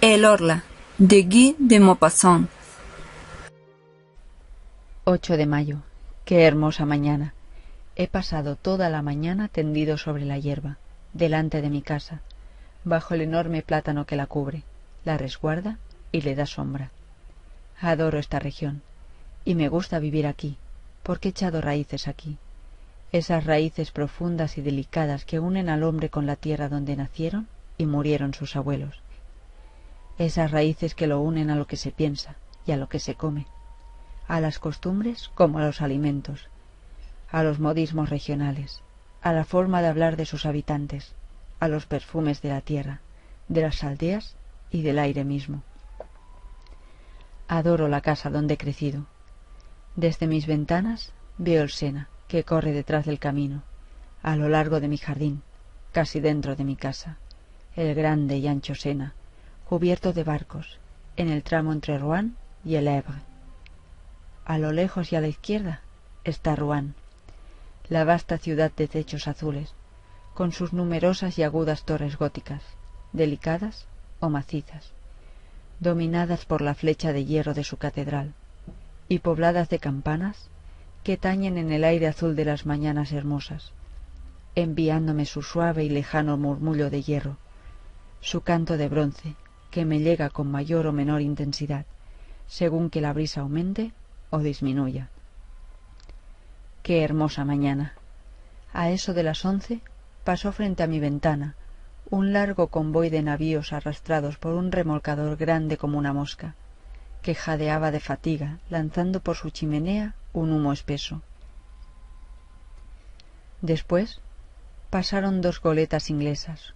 El Orla, de Guy de Maupassant. 8 de mayo. Qué hermosa mañana. He pasado toda la mañana tendido sobre la hierba, delante de mi casa, bajo el enorme plátano que la cubre, la resguarda y le da sombra. Adoro esta región, y me gusta vivir aquí, porque he echado raíces aquí. Esas raíces profundas y delicadas que unen al hombre con la tierra donde nacieron y murieron sus abuelos. Esas raíces que lo unen a lo que se piensa y a lo que se come, a las costumbres como a los alimentos, a los modismos regionales, a la forma de hablar de sus habitantes, a los perfumes de la tierra, de las aldeas y del aire mismo. Adoro la casa donde he crecido. Desde mis ventanas veo el Sena, que corre detrás del camino, a lo largo de mi jardín, casi dentro de mi casa, el grande y ancho Sena, cubierto de barcos, en el tramo entre Rouen y el Èvre. A lo lejos y a la izquierda está Rouen, la vasta ciudad de techos azules, con sus numerosas y agudas torres góticas, delicadas o macizas, dominadas por la flecha de hierro de su catedral, y pobladas de campanas que tañen en el aire azul de las mañanas hermosas, enviándome su suave y lejano murmullo de hierro, su canto de bronce, que me llega con mayor o menor intensidad, según que la brisa aumente o disminuya. Qué hermosa mañana. A eso de las 11 pasó frente a mi ventana un largo convoy de navíos arrastrados por un remolcador grande como una mosca, que jadeaba de fatiga, lanzando por su chimenea un humo espeso. Después pasaron 2 goletas inglesas,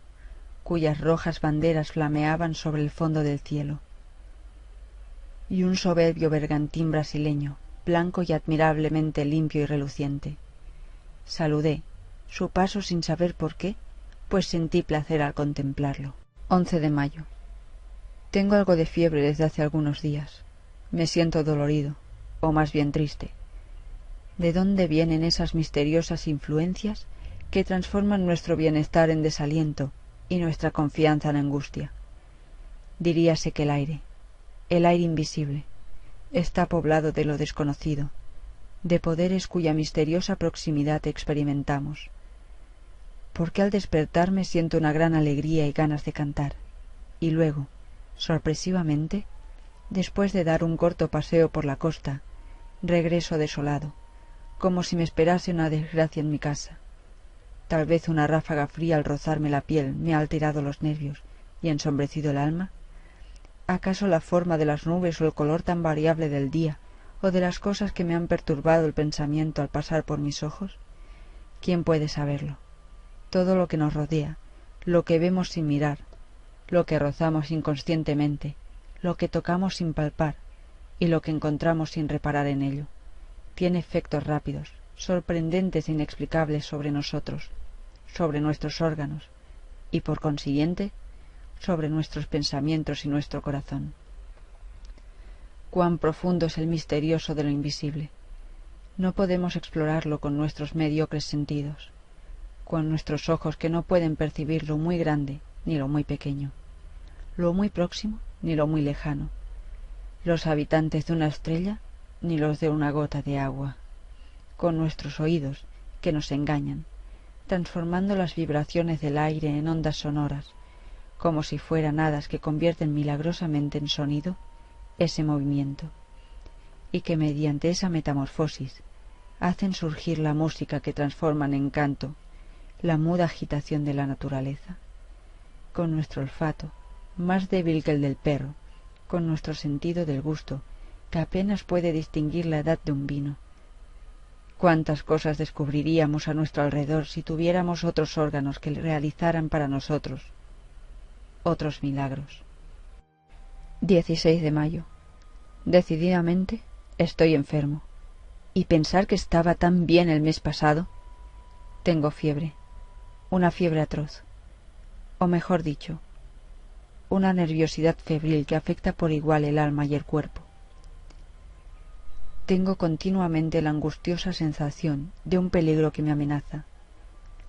cuyas rojas banderas flameaban sobre el fondo del cielo, y un soberbio bergantín brasileño, blanco y admirablemente limpio y reluciente. Saludé su paso sin saber por qué, pues sentí placer al contemplarlo. 11 de mayo. Tengo algo de fiebre desde hace algunos días. Me siento dolorido, o más bien triste. ¿De dónde vienen esas misteriosas influencias que transforman nuestro bienestar en desaliento y nuestra confianza en angustia? Diríase que el aire invisible, está poblado de lo desconocido, de poderes cuya misteriosa proximidad experimentamos. Porque al despertarme siento una gran alegría y ganas de cantar, y luego, sorpresivamente, después de dar un corto paseo por la costa, regreso desolado, como si me esperase una desgracia en mi casa. Tal vez una ráfaga fría al rozarme la piel me ha alterado los nervios y ensombrecido el alma. ¿Acaso la forma de las nubes o el color tan variable del día, o de las cosas que me han perturbado el pensamiento al pasar por mis ojos? ¿Quién puede saberlo? Todo lo que nos rodea, lo que vemos sin mirar, lo que rozamos inconscientemente, lo que tocamos sin palpar y lo que encontramos sin reparar en ello, tiene efectos rápidos, sorprendentes e inexplicables sobre nosotros, sobre nuestros órganos y, por consiguiente, sobre nuestros pensamientos y nuestro corazón. Cuán profundo es el misterioso de lo invisible. No podemos explorarlo con nuestros mediocres sentidos, con nuestros ojos que no pueden percibir lo muy grande ni lo muy pequeño, lo muy próximo ni lo muy lejano, los habitantes de una estrella ni los de una gota de agua, con nuestros oídos que nos engañan, transformando las vibraciones del aire en ondas sonoras, como si fueran hadas que convierten milagrosamente en sonido ese movimiento, y que mediante esa metamorfosis hacen surgir la música que transforman en canto la muda agitación de la naturaleza. Con nuestro olfato, más débil que el del perro, con nuestro sentido del gusto, que apenas puede distinguir la edad de un vino. Cuántas cosas descubriríamos a nuestro alrededor si tuviéramos otros órganos que realizaran para nosotros otros milagros. 16 de mayo. Decididamente estoy enfermo. Y pensar que estaba tan bien el mes pasado. Tengo fiebre, una fiebre atroz, o mejor dicho, una nerviosidad febril que afecta por igual el alma y el cuerpo. Tengo continuamente la angustiosa sensación de un peligro que me amenaza,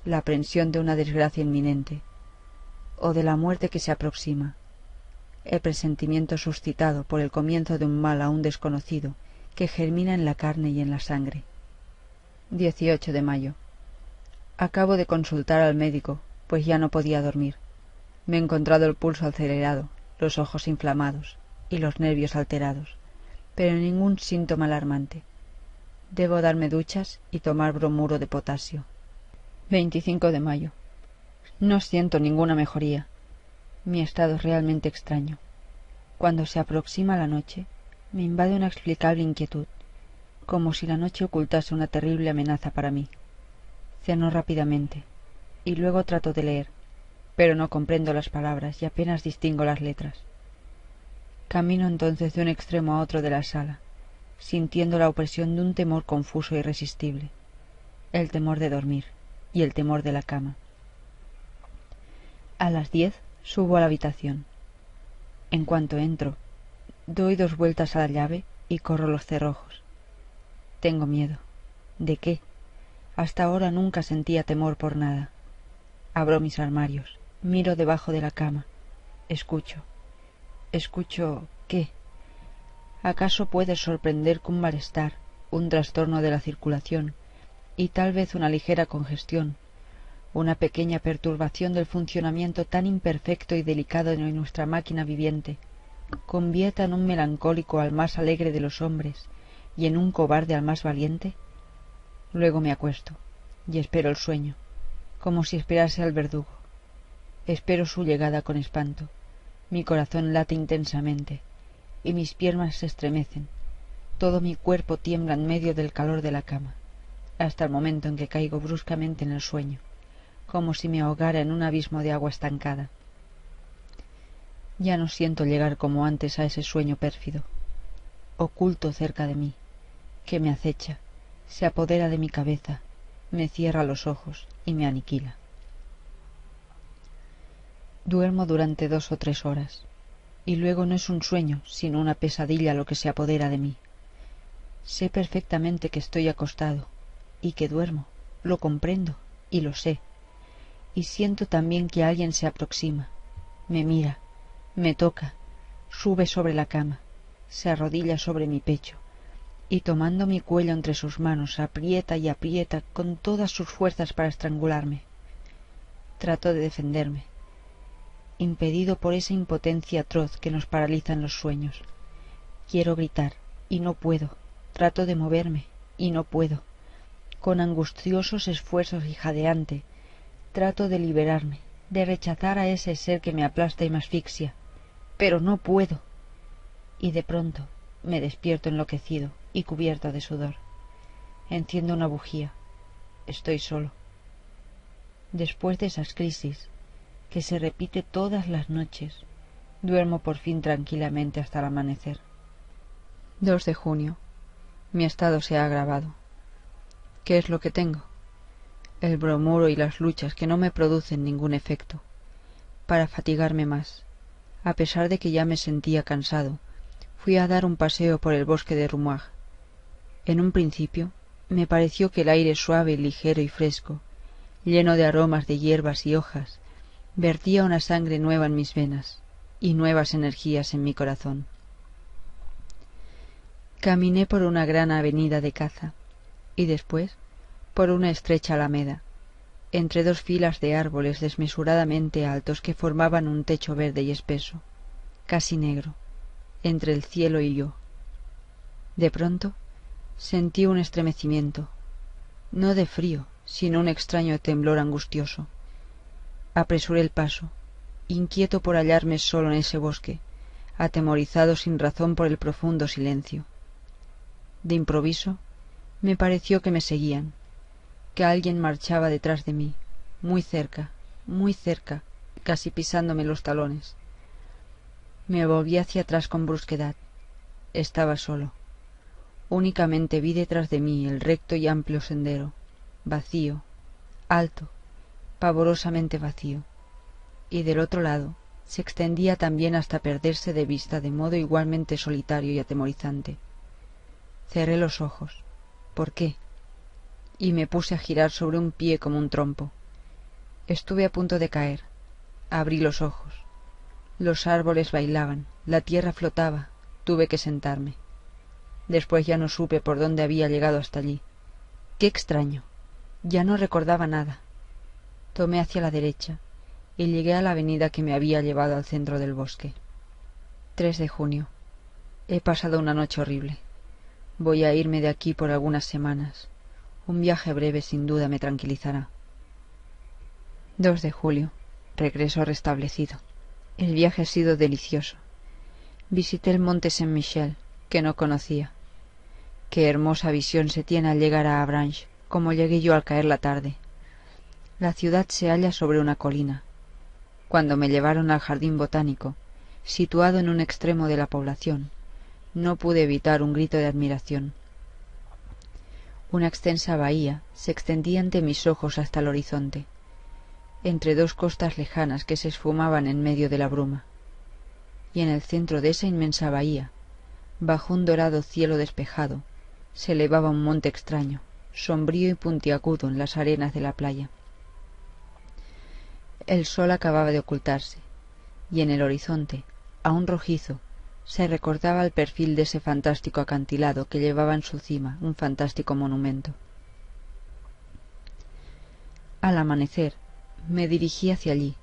la aprensión de una desgracia inminente, o de la muerte que se aproxima, el presentimiento suscitado por el comienzo de un mal aún desconocido que germina en la carne y en la sangre. 18 de mayo. Acabo de consultar al médico, pues ya no podía dormir. Me he encontrado el pulso acelerado, los ojos inflamados y los nervios alterados, pero ningún síntoma alarmante. Debo darme duchas y tomar bromuro de potasio. 25 de mayo. No siento ninguna mejoría. Mi estado es realmente extraño. Cuando se aproxima la noche, me invade una inexplicable inquietud, como si la noche ocultase una terrible amenaza para mí. Ceno rápidamente, y luego trato de leer, pero no comprendo las palabras y apenas distingo las letras. Camino entonces de un extremo a otro de la sala, sintiendo la opresión de un temor confuso e irresistible, el temor de dormir y el temor de la cama. A las 10 subo a la habitación. En cuanto entro, doy 2 vueltas a la llave y corro los cerrojos. Tengo miedo. ¿De qué? Hasta ahora nunca sentía temor por nada. Abro mis armarios, miro debajo de la cama, escucho. ¿Escucho qué? ¿Acaso puede sorprender que un malestar, un trastorno de la circulación y tal vez una ligera congestión, una pequeña perturbación del funcionamiento tan imperfecto y delicado de nuestra máquina viviente, convierta en un melancólico al más alegre de los hombres y en un cobarde al más valiente? Luego me acuesto y espero el sueño, como si esperase al verdugo. Espero su llegada con espanto. Mi corazón late intensamente y mis piernas se estremecen. Todo mi cuerpo tiembla en medio del calor de la cama, hasta el momento en que caigo bruscamente en el sueño, como si me ahogara en un abismo de agua estancada. Ya no siento llegar como antes a ese sueño pérfido, oculto cerca de mí, que me acecha, se apodera de mi cabeza, me cierra los ojos y me aniquila. Duermo durante 2 o 3 horas, y luego no es un sueño, sino una pesadilla lo que se apodera de mí. Sé perfectamente que estoy acostado, y que duermo, lo comprendo, y lo sé. Y siento también que alguien se aproxima, me mira, me toca, sube sobre la cama, se arrodilla sobre mi pecho, y tomando mi cuello entre sus manos aprieta y aprieta con todas sus fuerzas para estrangularme. Trato de defenderme, impedido por esa impotencia atroz que nos paraliza en los sueños. Quiero gritar, y no puedo. Trato de moverme, y no puedo. Con angustiosos esfuerzos y jadeante, trato de liberarme, de rechazar a ese ser que me aplasta y me asfixia, pero no puedo. Y de pronto me despierto enloquecido y cubierto de sudor. Enciendo una bujía. Estoy solo. Después de esas crisis, que se repite todas las noches, duermo por fin tranquilamente hasta el amanecer. 2 de junio. Mi estado se ha agravado. ¿Qué es lo que tengo? El bromuro y las luchas que no me producen ningún efecto. Para fatigarme más, a pesar de que ya me sentía cansado, fui a dar un paseo por el bosque de Roumois. En un principio me pareció que el aire suave, ligero y fresco, lleno de aromas de hierbas y hojas, vertía una sangre nueva en mis venas y nuevas energías en mi corazón. Caminé por una gran avenida de caza y después por una estrecha alameda, entre 2 filas de árboles desmesuradamente altos que formaban un techo verde y espeso, casi negro, entre el cielo y yo. De pronto sentí un estremecimiento, no de frío, sino un extraño temblor angustioso. Apresuré el paso, inquieto por hallarme solo en ese bosque, atemorizado sin razón por el profundo silencio. De improviso me pareció que me seguían, que alguien marchaba detrás de mí, muy cerca, casi pisándome los talones. Me volví hacia atrás con brusquedad. Estaba solo. Únicamente vi detrás de mí el recto y amplio sendero, vacío, alto, pavorosamente vacío, y del otro lado se extendía también hasta perderse de vista de modo igualmente solitario y atemorizante. Cerré los ojos. ¿Por qué? Y me puse a girar sobre un pie como un trompo. Estuve a punto de caer. Abrí los ojos. Los árboles bailaban, la tierra flotaba. Tuve que sentarme. Después ya no supe por dónde había llegado hasta allí. ¡Qué extraño! Ya no recordaba nada. Tomé hacia la derecha y llegué a la avenida que me había llevado al centro del bosque. 3 de junio. He pasado una noche horrible. Voy a irme de aquí por algunas semanas. Un viaje breve sin duda me tranquilizará. 2 de julio. Regreso restablecido. El viaje ha sido delicioso. Visité el monte Saint-Michel, que no conocía. Qué hermosa visión se tiene al llegar a Avranches, como llegué yo al caer la tarde. La ciudad se halla sobre una colina. Cuando me llevaron al jardín botánico, situado en un extremo de la población, no pude evitar un grito de admiración. Una extensa bahía se extendía ante mis ojos hasta el horizonte, entre 2 costas lejanas que se esfumaban en medio de la bruma. Y en el centro de esa inmensa bahía, bajo un dorado cielo despejado, se elevaba un monte extraño, sombrío y puntiagudo en las arenas de la playa. El sol acababa de ocultarse, y en el horizonte, aún rojizo, se recordaba el perfil de ese fantástico acantilado que llevaba en su cima un fantástico monumento. Al amanecer, me dirigí hacia allí.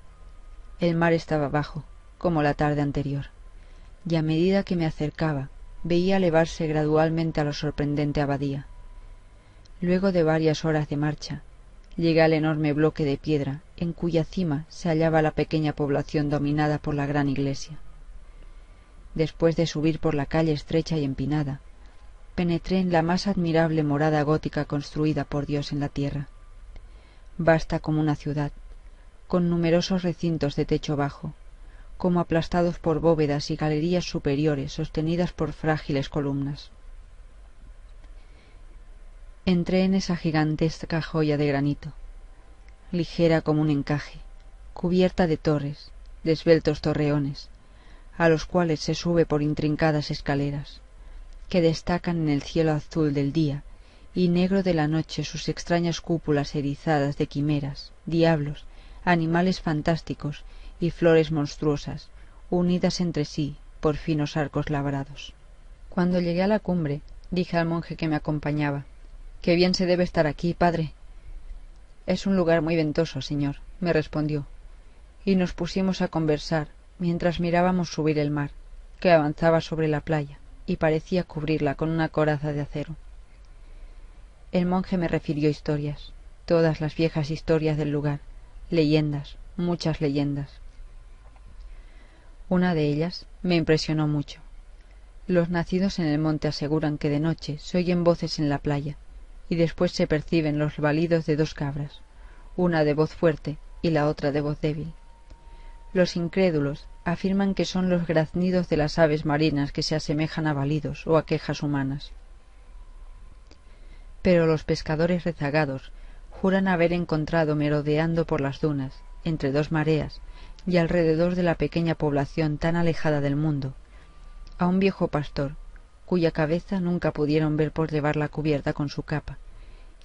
El mar estaba bajo, como la tarde anterior, y a medida que me acercaba, veía elevarse gradualmente a la sorprendente abadía. Luego de varias horas de marcha, llegué al enorme bloque de piedra en cuya cima se hallaba la pequeña población dominada por la gran iglesia. Después de subir por la calle estrecha y empinada, penetré en la más admirable morada gótica construida por Dios en la tierra. Vasta como una ciudad, con numerosos recintos de techo bajo, como aplastados por bóvedas y galerías superiores sostenidas por frágiles columnas. Entré en esa gigantesca joya de granito, ligera como un encaje, cubierta de torres, de esbeltos torreones, a los cuales se sube por intrincadas escaleras, que destacan en el cielo azul del día y negro de la noche sus extrañas cúpulas erizadas de quimeras, diablos, animales fantásticos y flores monstruosas, unidas entre sí por finos arcos labrados. Cuando llegué a la cumbre, dije al monje que me acompañaba: «Qué bien se debe estar aquí, padre». «Es un lugar muy ventoso, señor», me respondió, y nos pusimos a conversar mientras mirábamos subir el mar, que avanzaba sobre la playa y parecía cubrirla con una coraza de acero. El monje me refirió historias, todas las viejas historias del lugar, leyendas, muchas leyendas. Una de ellas me impresionó mucho. Los nacidos en el monte aseguran que de noche se oyen voces en la playa, y después se perciben los balidos de 2 cabras, una de voz fuerte y la otra de voz débil. Los incrédulos afirman que son los graznidos de las aves marinas que se asemejan a balidos o a quejas humanas. Pero los pescadores rezagados juran haber encontrado merodeando por las dunas, entre 2 mareas y alrededor de la pequeña población tan alejada del mundo, a un viejo pastor, cuya cabeza nunca pudieron ver por llevarla cubierta con su capa,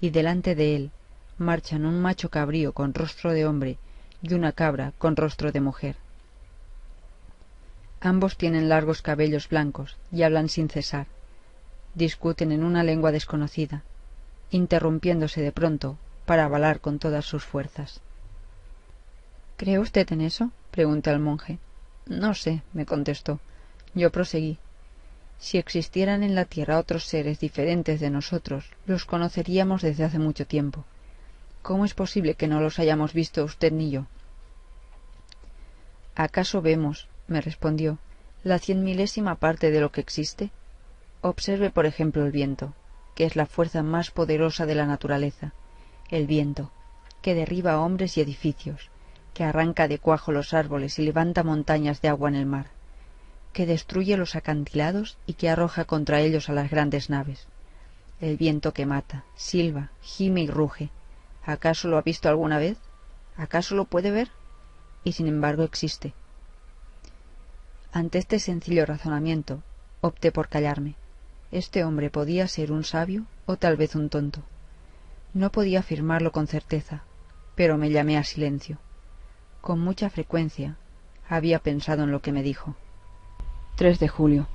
y delante de él marchan un macho cabrío con rostro de hombre y una cabra con rostro de mujer. Ambos tienen largos cabellos blancos y hablan sin cesar. Discuten en una lengua desconocida, interrumpiéndose de pronto para avalar con todas sus fuerzas. —¿Cree usted en eso? —pregunté al monje. —No sé —me contestó. Yo proseguí. Si existieran en la tierra otros seres diferentes de nosotros, los conoceríamos desde hace mucho tiempo. ¿Cómo es posible que no los hayamos visto usted ni yo? ¿Acaso vemos, me respondió, la 100.000ª parte de lo que existe? Observe, por ejemplo, el viento, que es la fuerza más poderosa de la naturaleza. El viento, que derriba hombres y edificios, que arranca de cuajo los árboles y levanta montañas de agua en el mar, que destruye los acantilados y que arroja contra ellos a las grandes naves. El viento que mata, silba, gime y ruge. ¿Acaso lo ha visto alguna vez? ¿Acaso lo puede ver? Y sin embargo existe. Ante este sencillo razonamiento, opté por callarme. Este hombre podía ser un sabio o tal vez un tonto. No podía afirmarlo con certeza, pero me llamé a silencio. Con mucha frecuencia, Había pensado en lo que me dijo. 3 de julio.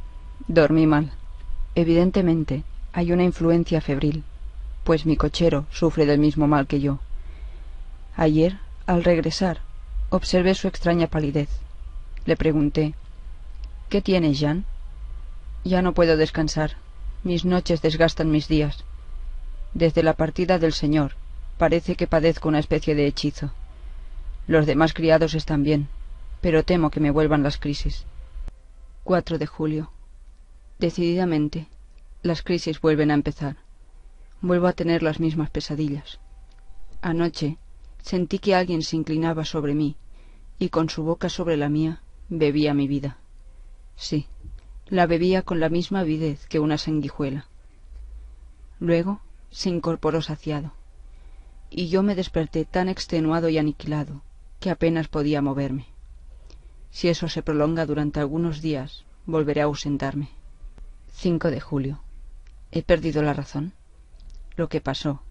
Dormí mal. Evidentemente hay una influencia febril, pues mi cochero sufre del mismo mal que yo. Ayer, al regresar, observé su extraña palidez. Le pregunté: ¿qué tienes, Jean? Ya no puedo descansar. Mis noches desgastan mis días. Desde la partida del señor, parece que padezco una especie de hechizo. Los demás criados están bien, pero temo que me vuelvan las crisis. 4 de julio. Decididamente, las crisis vuelven a empezar. Vuelvo a tener las mismas pesadillas. Anoche sentí que alguien se inclinaba sobre mí y con su boca sobre la mía bebía mi vida. Sí, la bebía con la misma avidez que una sanguijuela. Luego se incorporó saciado, y yo me desperté tan extenuado y aniquilado que apenas podía moverme. Si eso se prolonga durante algunos días, volveré a ausentarme. 5 de julio. ¿He perdido la razón? Lo que pasó,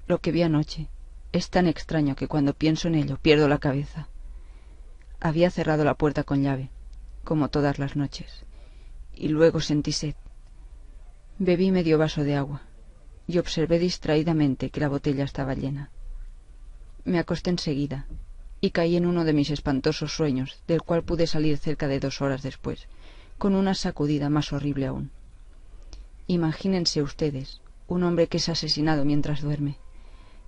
lo que vi anoche, es tan extraño que cuando pienso en ello pierdo la cabeza. Había cerrado la puerta con llave, como todas las noches, y luego sentí sed. Bebí medio vaso de agua y observé distraídamente que la botella estaba llena. Me acosté enseguida y caí en uno de mis espantosos sueños, del cual pude salir cerca de 2 horas después, con una sacudida más horrible aún. Imagínense ustedes un hombre que es asesinado mientras duerme,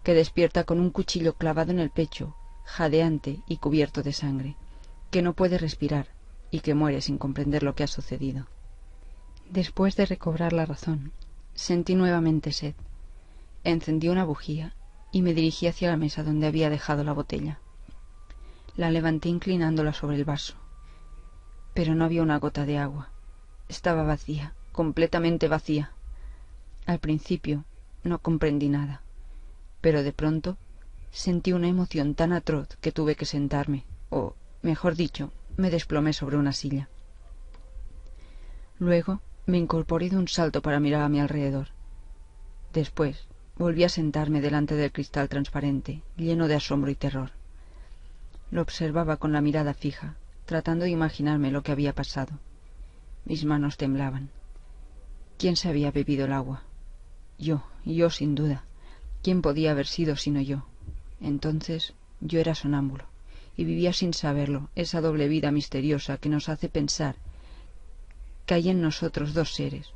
que despierta con un cuchillo clavado en el pecho, jadeante y cubierto de sangre, que no puede respirar y que muere sin comprender lo que ha sucedido. Después de recobrar la razón, sentí nuevamente sed. Encendí una bujía y me dirigí hacia la mesa donde había dejado la botella. La levanté inclinándola sobre el vaso, pero no había una gota de agua. Estaba vacía, completamente vacía. Al principio no comprendí nada, pero de pronto sentí una emoción tan atroz que tuve que sentarme, o, mejor dicho, me desplomé sobre una silla. Luego me incorporé de un salto para mirar a mi alrededor. Después volví a sentarme delante del cristal transparente, lleno de asombro y terror. Lo observaba con la mirada fija, tratando de imaginarme lo que había pasado. Mis manos temblaban. ¿Quién se había bebido el agua? Yo sin duda. ¿Quién podía haber sido sino yo? Entonces yo era sonámbulo, y vivía sin saberlo esa doble vida misteriosa que nos hace pensar que hay en nosotros 2 seres,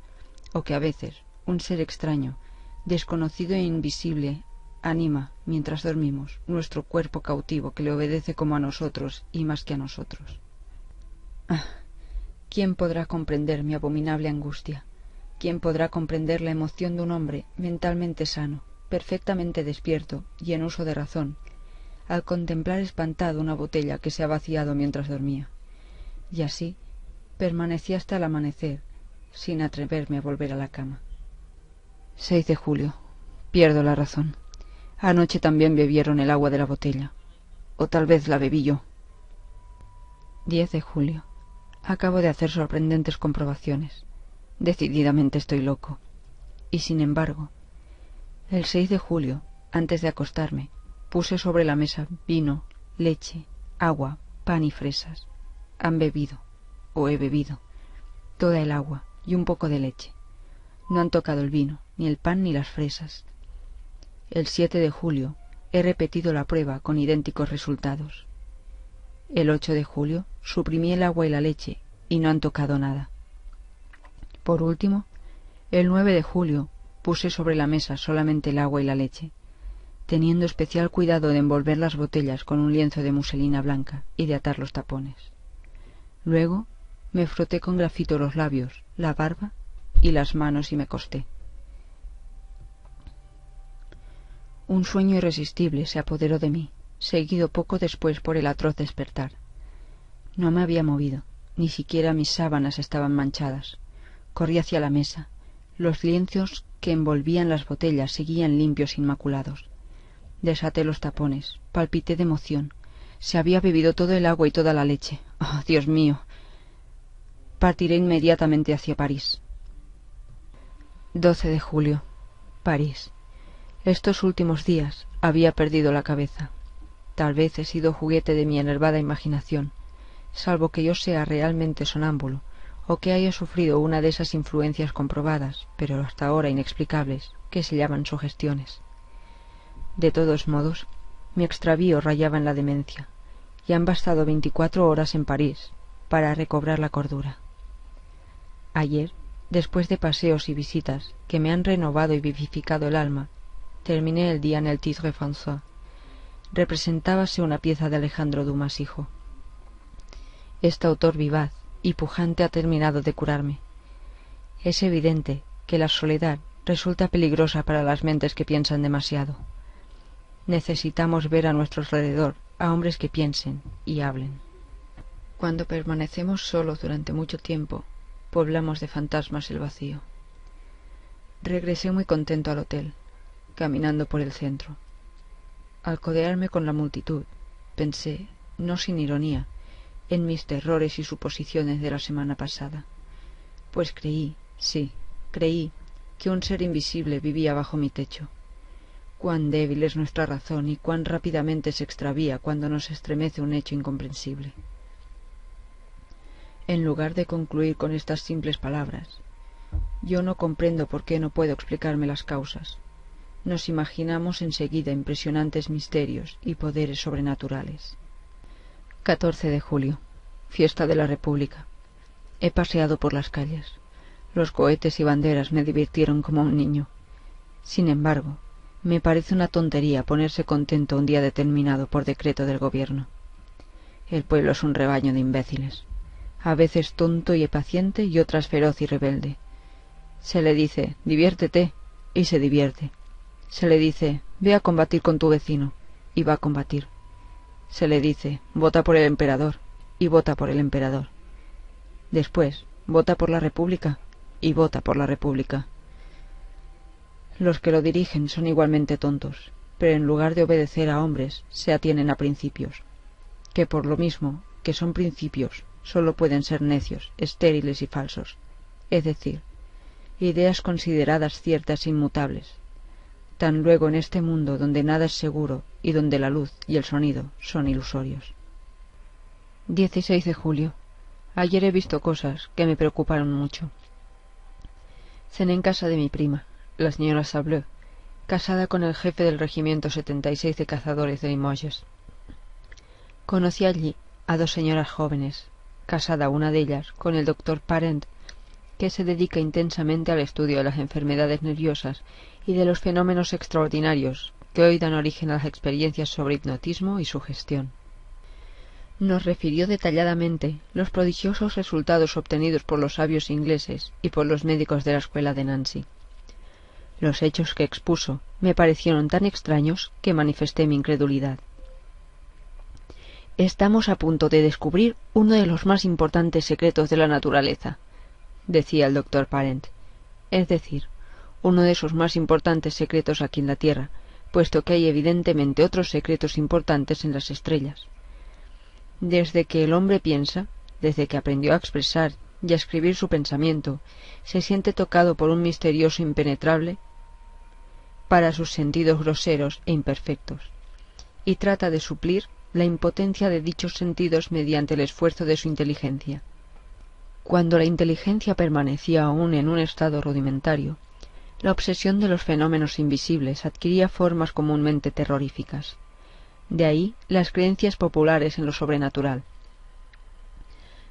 o que a veces un ser extraño, desconocido e invisible, anima, mientras dormimos, nuestro cuerpo cautivo que le obedece como a nosotros y más que a nosotros. Ah, ¿quién podrá comprender mi abominable angustia? ¿Quién podrá comprender la emoción de un hombre mentalmente sano, perfectamente despierto y en uso de razón, al contemplar espantado una botella que se ha vaciado mientras dormía? Y así permanecí hasta el amanecer, sin atreverme a volver a la cama. 6 de julio. Pierdo la razón. Anoche también bebieron el agua de la botella. O tal vez la bebí yo. 10 de julio. Acabo de hacer sorprendentes comprobaciones. Decididamente estoy loco. Y sin embargo, el 6 de julio, antes de acostarme, puse sobre la mesa vino, leche, agua, pan y fresas. Han bebido, o he bebido, toda el agua y un poco de leche. No han tocado el vino, ni el pan ni las fresas. El 7 de julio he repetido la prueba con idénticos resultados. El 8 de julio suprimí el agua y la leche y no han tocado nada. Por último, el 9 de julio puse sobre la mesa solamente el agua y la leche, teniendo especial cuidado de envolver las botellas con un lienzo de muselina blanca y de atar los tapones. Luego me froté con grafito los labios, la barba y las manos y me acosté. Un sueño irresistible se apoderó de mí, seguido poco después por el atroz despertar. No me había movido, ni siquiera mis sábanas estaban manchadas. Corrí hacia la mesa. Los lienzos que envolvían las botellas seguían limpios e inmaculados. Desaté los tapones, palpité de emoción. Se había bebido todo el agua y toda la leche. ¡Oh, Dios mío! Partiré inmediatamente hacia París. 12 de julio. París. Estos últimos días había perdido la cabeza. Tal vez he sido juguete de mi enervada imaginación, salvo que yo sea realmente sonámbulo, o que haya sufrido una de esas influencias comprobadas, pero hasta ahora inexplicables, que se llaman sugestiones. De todos modos, mi extravío rayaba en la demencia, y han bastado 24 horas en París para recobrar la cordura. Ayer, después de paseos y visitas que me han renovado y vivificado el alma, terminé el día en el Titre Français. Representábase una pieza de Alejandro Dumas hijo. Este autor vivaz y pujante ha terminado de curarme. Es evidente que la soledad resulta peligrosa para las mentes que piensan demasiado. Necesitamos ver a nuestro alrededor a hombres que piensen y hablen. Cuando permanecemos solos durante mucho tiempo, poblamos de fantasmas el vacío. Regresé muy contento al hotel, caminando por el centro. Al codearme con la multitud, pensé, no sin ironía, en mis terrores y suposiciones de la semana pasada, pues creí, sí, creí, que un ser invisible vivía bajo mi techo. Cuán débil es nuestra razón y cuán rápidamente se extravía cuando nos estremece un hecho incomprensible. En lugar de concluir con estas simples palabras, yo no comprendo por qué no puedo explicarme las causas. Nos imaginamos enseguida impresionantes misterios y poderes sobrenaturales. 14 de julio, fiesta de la República. He paseado por las calles. Los cohetes y banderas me divirtieron como un niño. Sin embargo, me parece una tontería ponerse contento un día determinado por decreto del gobierno. El pueblo es un rebaño de imbéciles, a veces tonto y impaciente y otras feroz y rebelde. Se le dice, diviértete, y se divierte. Se le dice, ve a combatir con tu vecino, y va a combatir. Se le dice, vota por el emperador, y vota por el emperador. Después, vota por la República, y vota por la República. Los que lo dirigen son igualmente tontos, pero en lugar de obedecer a hombres, se atienen a principios, que por lo mismo que son principios, sólo pueden ser necios, estériles y falsos, es decir, ideas consideradas ciertas e inmutables, tan luego en este mundo donde nada es seguro y donde la luz y el sonido son ilusorios. 16 de julio. Ayer he visto cosas que me preocuparon mucho. Cené en casa de mi prima, la señora Sableux, casada con el jefe del regimiento 76 de cazadores de Limoges. Conocí allí a dos señoras jóvenes, casada una de ellas con el doctor Parent, que se dedica intensamente al estudio de las enfermedades nerviosas y de los fenómenos extraordinarios que hoy dan origen a las experiencias sobre hipnotismo y sugestión. Nos refirió detalladamente los prodigiosos resultados obtenidos por los sabios ingleses y por los médicos de la escuela de Nancy. Los hechos que expuso me parecieron tan extraños que manifesté mi incredulidad. Estamos a punto de descubrir uno de los más importantes secretos de la naturaleza, decía el doctor Parent, es decir, uno de esos más importantes secretos aquí en la Tierra, puesto que hay evidentemente otros secretos importantes en las estrellas. Desde que el hombre piensa, desde que aprendió a expresar y a escribir su pensamiento, se siente tocado por un misterioso impenetrable para sus sentidos groseros e imperfectos, y trata de suplir la impotencia de dichos sentidos mediante el esfuerzo de su inteligencia. Cuando la inteligencia permanecía aún en un estado rudimentario, la obsesión de los fenómenos invisibles adquiría formas comúnmente terroríficas. De ahí las creencias populares en lo sobrenatural.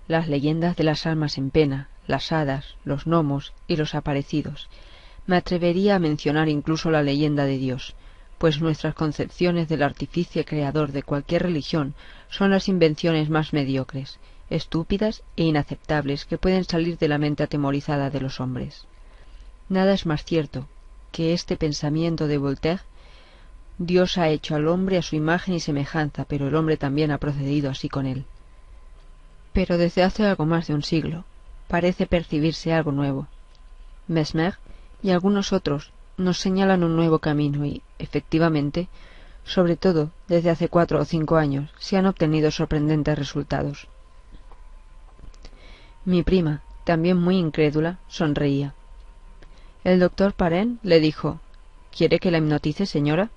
Las leyendas de las almas en pena, las hadas, los gnomos y los aparecidos. Me atrevería a mencionar incluso la leyenda de Dios, pues nuestras concepciones del artificio creador de cualquier religión son las invenciones más mediocres, estúpidas e inaceptables que pueden salir de la mente atemorizada de los hombres. Nada es más cierto que este pensamiento de Voltaire: Dios ha hecho al hombre a su imagen y semejanza, pero el hombre también ha procedido así con él. Pero desde hace algo más de un siglo parece percibirse algo nuevo. Mesmer y algunos otros nos señalan un nuevo camino y, efectivamente, sobre todo desde hace 4 o 5 años, se han obtenido sorprendentes resultados. Mi prima, también muy incrédula, sonreía. El doctor Parent le dijo: ¿Quiere que la hipnotice, señora?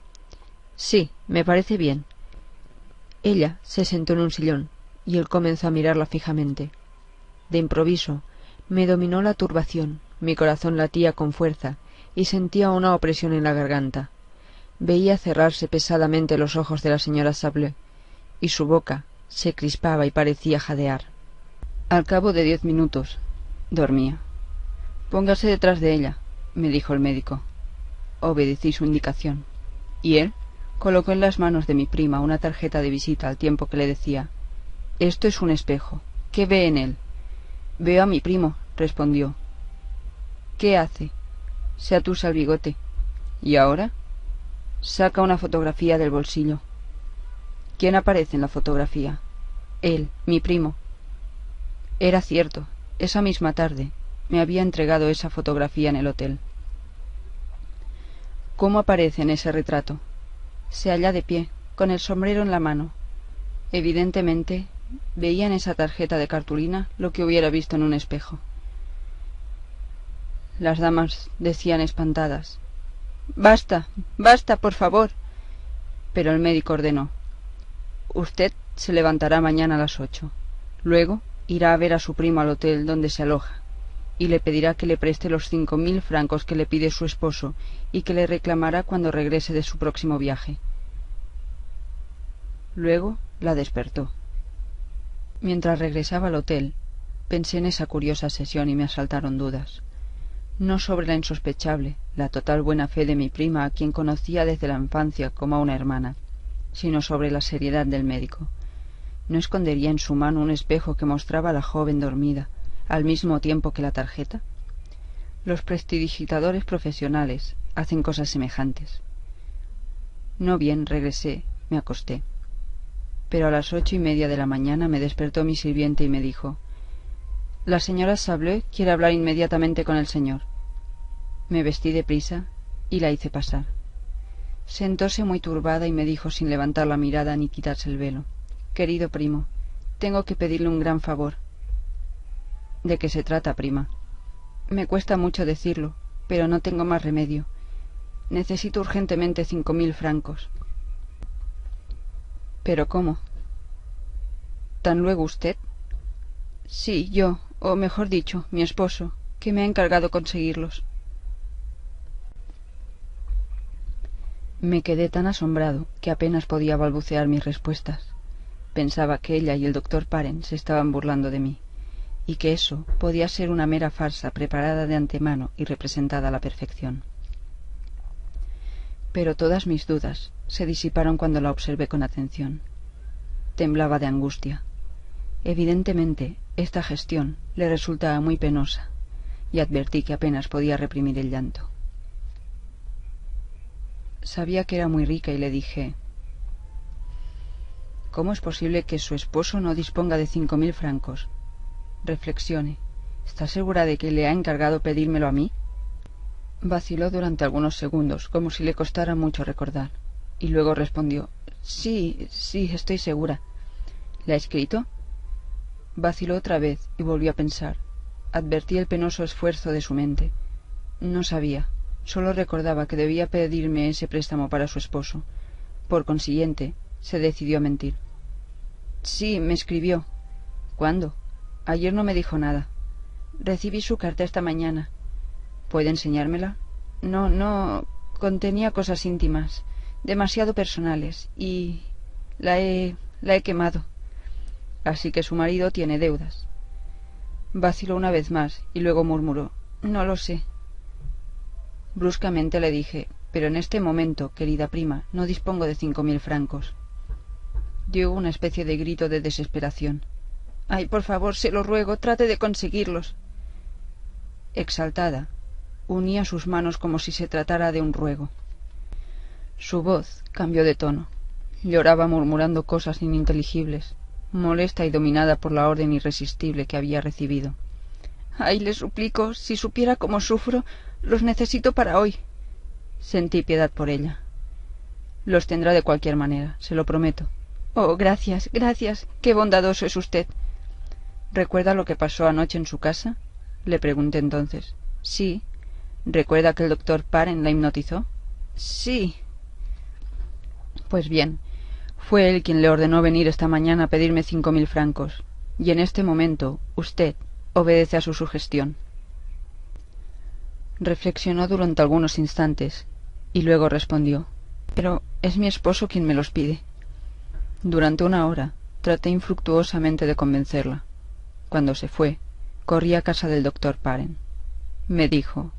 Sí, me parece bien. Ella se sentó en un sillón, y él comenzó a mirarla fijamente. De improviso me dominó la turbación, mi corazón latía con fuerza y sentía una opresión en la garganta. Veía cerrarse pesadamente los ojos de la señora Sablé, y su boca se crispaba y parecía jadear. Al cabo de 10 minutos, dormía. «Póngase detrás de ella», me dijo el médico. Obedecí su indicación, y él colocó en las manos de mi prima una tarjeta de visita al tiempo que le decía: «Esto es un espejo. ¿Qué ve en él?» «Veo a mi primo», respondió. «¿Qué hace?» Se atusa el bigote. «¿Y ahora?» Saca una fotografía del bolsillo. ¿Quién aparece en la fotografía? Él, mi primo. Era cierto, esa misma tarde me había entregado esa fotografía en el hotel. ¿Cómo aparece en ese retrato? Se halla de pie, con el sombrero en la mano. Evidentemente, veía en esa tarjeta de cartulina lo que hubiera visto en un espejo. Las damas decían espantadas: «Basta, basta, por favor». Pero el médico ordenó: «Usted se levantará mañana a las 8. Luego irá a ver a su primo al hotel donde se aloja, y le pedirá que le preste los 5000 francos que le pide su esposo y que le reclamará cuando regrese de su próximo viaje». Luego la despertó. Mientras regresaba al hotel, pensé en esa curiosa sesión y me asaltaron dudas. No sobre la insospechable, la total buena fe de mi prima, a quien conocía desde la infancia como a una hermana, sino sobre la seriedad del médico. ¿No escondería en su mano un espejo que mostraba a la joven dormida, al mismo tiempo que la tarjeta? Los prestidigitadores profesionales hacen cosas semejantes. No bien regresé, me acosté. Pero a las 8:30 de la mañana me despertó mi sirviente y me dijo: «La señora Sablé quiere hablar inmediatamente con el señor». Me vestí deprisa y la hice pasar. Sentóse muy turbada y me dijo sin levantar la mirada ni quitarse el velo: «Querido primo, tengo que pedirle un gran favor». «¿De qué se trata, prima?» «Me cuesta mucho decirlo, pero no tengo más remedio. Necesito urgentemente 5000 francos». «¿Pero cómo?» «¿Tan luego usted?» «Sí, yo, o mejor dicho, mi esposo, que me ha encargado conseguirlos». Me quedé tan asombrado que apenas podía balbucear mis respuestas. Pensaba que ella y el doctor Paren se estaban burlando de mí, y que eso podía ser una mera farsa preparada de antemano y representada a la perfección. Pero todas mis dudas se disiparon cuando la observé con atención. Temblaba de angustia. Evidentemente, esta gestión le resultaba muy penosa, y advertí que apenas podía reprimir el llanto. Sabía que era muy rica y le dije: «¿Cómo es posible que su esposo no disponga de 5000 francos? Reflexione. ¿Está segura de que le ha encargado pedírmelo a mí?» Vaciló durante algunos segundos, como si le costara mucho recordar, y luego respondió: «Sí, estoy segura». «¿Le ha escrito?» Vaciló otra vez y volvió a pensar. Advertí el penoso esfuerzo de su mente. No sabía. Solo recordaba que debía pedirme ese préstamo para su esposo. Por consiguiente, se decidió a mentir. «Sí, me escribió». «¿Cuándo?» «Ayer no me dijo nada». «Recibí su carta esta mañana». «¿Puede enseñármela?» No, contenía cosas íntimas, demasiado personales, y la he quemado». «Así que su marido tiene deudas». Vaciló una vez más y luego murmuró: «No lo sé». Bruscamente le dije: «Pero en este momento, querida prima, no dispongo de 5000 francos». Dio una especie de grito de desesperación. «Ay, por favor, se lo ruego, trate de conseguirlos». Exaltada, unía sus manos como si se tratara de un ruego. Su voz cambió de tono. Lloraba murmurando cosas ininteligibles, molesta y dominada por la orden irresistible que había recibido. «Ay, le suplico, si supiera cómo sufro, los necesito para hoy». Sentí piedad por ella. «Los tendrá de cualquier manera, se lo prometo». «Oh, gracias, gracias. Qué bondadoso es usted». «¿Recuerda lo que pasó anoche en su casa?» Le pregunté entonces. «Sí». «¿Recuerda que el doctor Paren la hipnotizó?» «Sí». Pues bien, Fue él quien le ordenó venir esta mañana a pedirme 5.000 francos, y en este momento usted obedece a su sugestión. Reflexionó durante algunos instantes, y luego respondió: «Pero es mi esposo quien me los pide». Durante una hora traté infructuosamente de convencerla. Cuando se fue, corrí a casa del doctor Paren. Me dijo: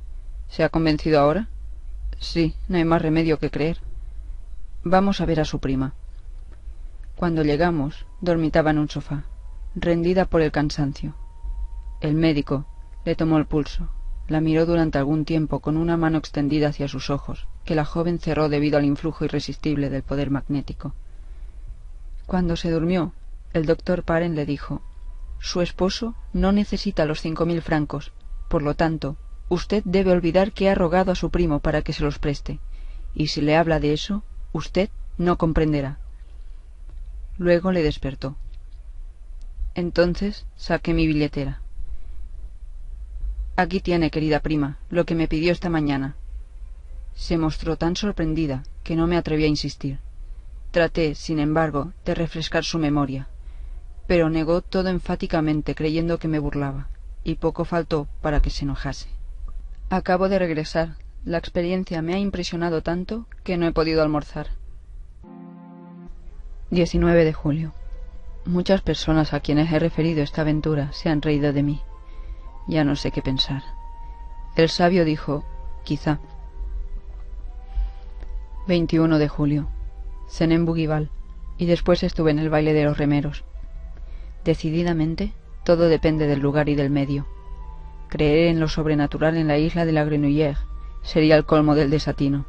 «¿Se ha convencido ahora?» «Sí, no hay más remedio que creer. Vamos a ver a su prima». Cuando llegamos, dormitaba en un sofá, rendida por el cansancio. El médico le tomó el pulso, la miró durante algún tiempo con una mano extendida hacia sus ojos, que la joven cerró debido al influjo irresistible del poder magnético. Cuando se durmió, el doctor Paren le dijo: «Su esposo no necesita los 5.000 francos, por lo tanto, usted debe olvidar que ha rogado a su primo para que se los preste, y si le habla de eso, usted no comprenderá». Luego le despertó. Entonces saqué mi billetera. «Aquí tiene, querida prima, lo que me pidió esta mañana». Se mostró tan sorprendida que no me atreví a insistir. Traté, sin embargo, de refrescar su memoria, pero negó todo enfáticamente, creyendo que me burlaba, y poco faltó para que se enojase. Acabo de regresar. La experiencia me ha impresionado tanto que no he podido almorzar. 19 de julio. Muchas personas a quienes he referido esta aventura se han reído de mí. Ya no sé qué pensar. El sabio dijo: quizá. 21 de julio. Cené en Bougival y después estuve en el baile de los remeros. Decididamente, todo depende del lugar y del medio. Creer en lo sobrenatural en la isla de la Grenouillère sería el colmo del desatino.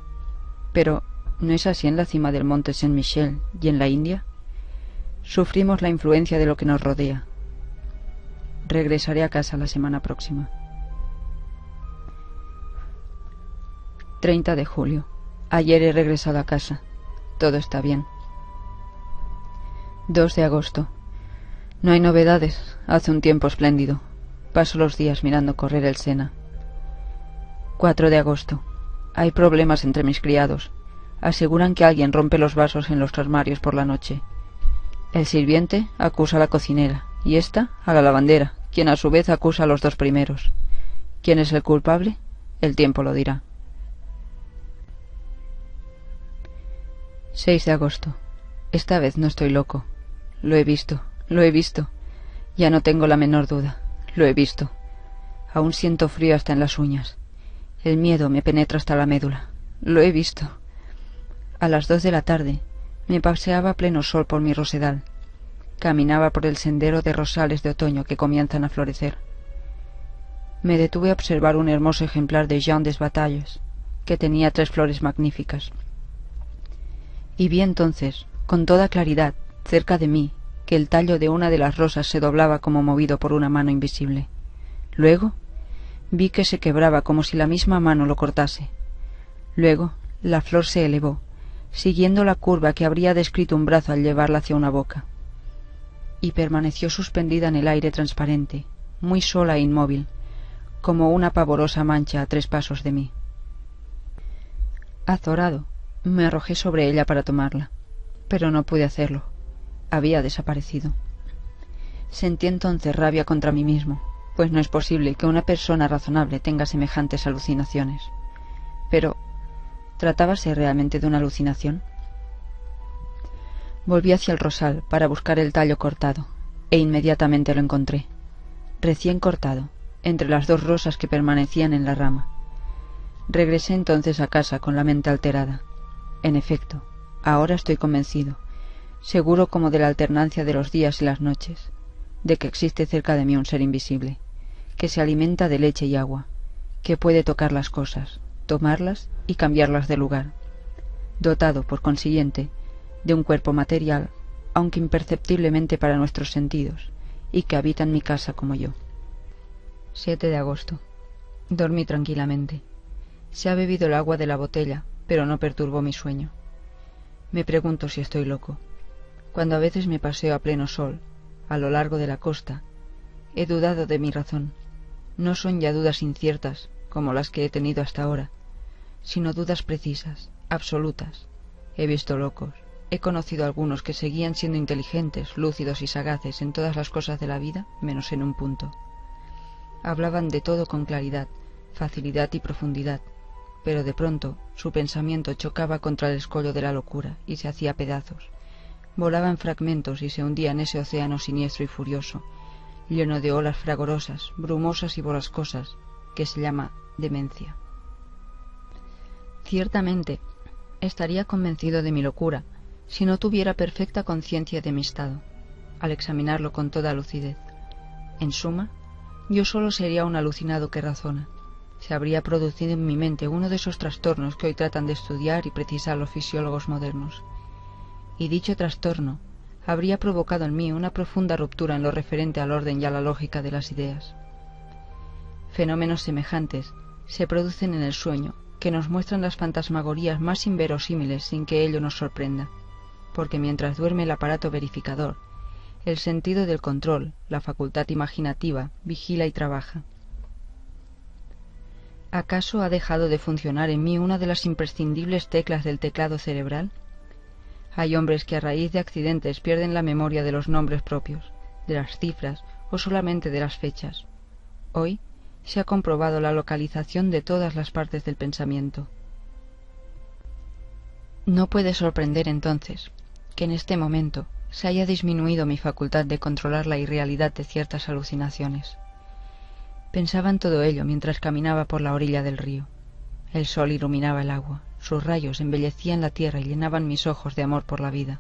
Pero, ¿no es así en la cima del monte Saint-Michel y en la India? Sufrimos la influencia de lo que nos rodea. Regresaré a casa la semana próxima. 30 de julio. Ayer he regresado a casa. Todo está bien. 2 de agosto. No hay novedades. Hace un tiempo espléndido. Paso los días mirando correr el Sena. 4 de agosto. Hay problemas entre mis criados. Aseguran que alguien rompe los vasos en los armarios por la noche. El sirviente acusa a la cocinera y ésta a la lavandera, quien a su vez acusa a los dos primeros. ¿Quién es el culpable? El tiempo lo dirá. 6 de agosto. Esta vez no estoy loco. Lo he visto, lo he visto. Ya no tengo la menor duda. Lo he visto. Aún siento frío hasta en las uñas. El miedo me penetra hasta la médula. Lo he visto. A las 2 de la tarde me paseaba a pleno sol por mi rosedal. Caminaba por el sendero de rosales de otoño que comienzan a florecer. Me detuve a observar un hermoso ejemplar de Jean des Batalles, que tenía 3 flores magníficas. Y vi entonces, con toda claridad, cerca de mí, que el tallo de una de las rosas se doblaba como movido por una mano invisible. Luego vi que se quebraba como si la misma mano lo cortase. Luego la flor se elevó, siguiendo la curva que habría descrito un brazo al llevarla hacia una boca, y permaneció suspendida en el aire transparente, muy sola e inmóvil, como una pavorosa mancha a 3 pasos de mí. Azorado, me arrojé sobre ella para tomarla, pero no pude hacerlo. Había desaparecido. Sentí entonces rabia contra mí mismo, pues no es posible que una persona razonable tenga semejantes alucinaciones. Pero, ¿tratábase realmente de una alucinación? Volví hacia el rosal para buscar el tallo cortado, e inmediatamente lo encontré, recién cortado, entre las 2 rosas que permanecían en la rama. Regresé entonces a casa con la mente alterada. En efecto, ahora estoy convencido, seguro como de la alternancia de los días y las noches, de que existe cerca de mí un ser invisible, que se alimenta de leche y agua, que puede tocar las cosas, tomarlas y cambiarlas de lugar, dotado, por consiguiente, de un cuerpo material, aunque imperceptiblemente para nuestros sentidos, y que habita en mi casa como yo. 7 de agosto. Dormí tranquilamente. Se ha bebido el agua de la botella, pero no perturbó mi sueño. Me pregunto si estoy loco. Cuando a veces me paseo a pleno sol, a lo largo de la costa, he dudado de mi razón. No son ya dudas inciertas, como las que he tenido hasta ahora, sino dudas precisas, absolutas. He visto locos, He conocido a algunos que seguían siendo inteligentes, lúcidos y sagaces en todas las cosas de la vida, menos en un punto. Hablaban de todo con claridad, facilidad y profundidad, pero de pronto su pensamiento chocaba contra el escollo de la locura y se hacía pedazos. Volaba en fragmentos y se hundía en ese océano siniestro y furioso, lleno de olas fragorosas, brumosas y borrascosas, que se llama demencia. Ciertamente, estaría convencido de mi locura si no tuviera perfecta conciencia de mi estado, al examinarlo con toda lucidez. En suma, yo solo sería un alucinado que razona. Se habría producido en mi mente uno de esos trastornos que hoy tratan de estudiar y precisar los fisiólogos modernos. Y dicho trastorno habría provocado en mí una profunda ruptura en lo referente al orden y a la lógica de las ideas. Fenómenos semejantes se producen en el sueño, que nos muestran las fantasmagorías más inverosímiles sin que ello nos sorprenda, porque mientras duerme el aparato verificador, el sentido del control, la facultad imaginativa, vigila y trabaja. ¿Acaso ha dejado de funcionar en mí una de las imprescindibles teclas del teclado cerebral? Hay hombres que a raíz de accidentes pierden la memoria de los nombres propios, de las cifras o solamente de las fechas. Hoy se ha comprobado la localización de todas las partes del pensamiento. No puede sorprender entonces que en este momento se haya disminuido mi facultad de controlar la irrealidad de ciertas alucinaciones. Pensaba en todo ello mientras caminaba por la orilla del río. El sol iluminaba el agua, sus rayos embellecían la tierra y llenaban mis ojos de amor por la vida.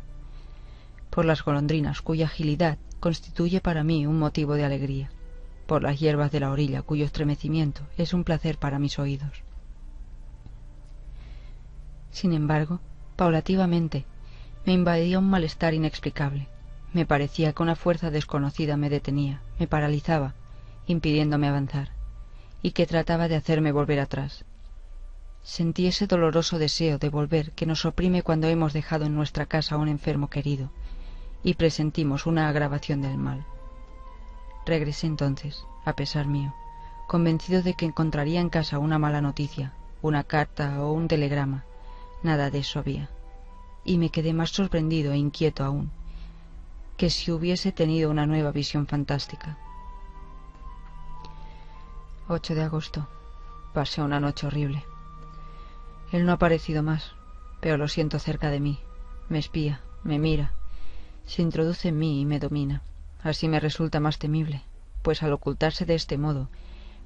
Por las golondrinas, cuya agilidad constituye para mí un motivo de alegría. Por las hierbas de la orilla, cuyo estremecimiento es un placer para mis oídos. Sin embargo, paulativamente, me invadía un malestar inexplicable. Me parecía que una fuerza desconocida me detenía, me paralizaba, impidiéndome avanzar, y que trataba de hacerme volver atrás. Sentí ese doloroso deseo de volver que nos oprime cuando hemos dejado en nuestra casa a un enfermo querido, y presentimos una agravación del mal. Regresé entonces, a pesar mío, convencido de que encontraría en casa una mala noticia, una carta o un telegrama. Nada de eso había, y me quedé más sorprendido e inquieto aún, que si hubiese tenido una nueva visión fantástica. 8 de agosto. Pasé una noche horrible. Él no ha aparecido más, pero lo siento cerca de mí. Me espía, me mira, se introduce en mí y me domina. Así me resulta más temible, pues al ocultarse de este modo,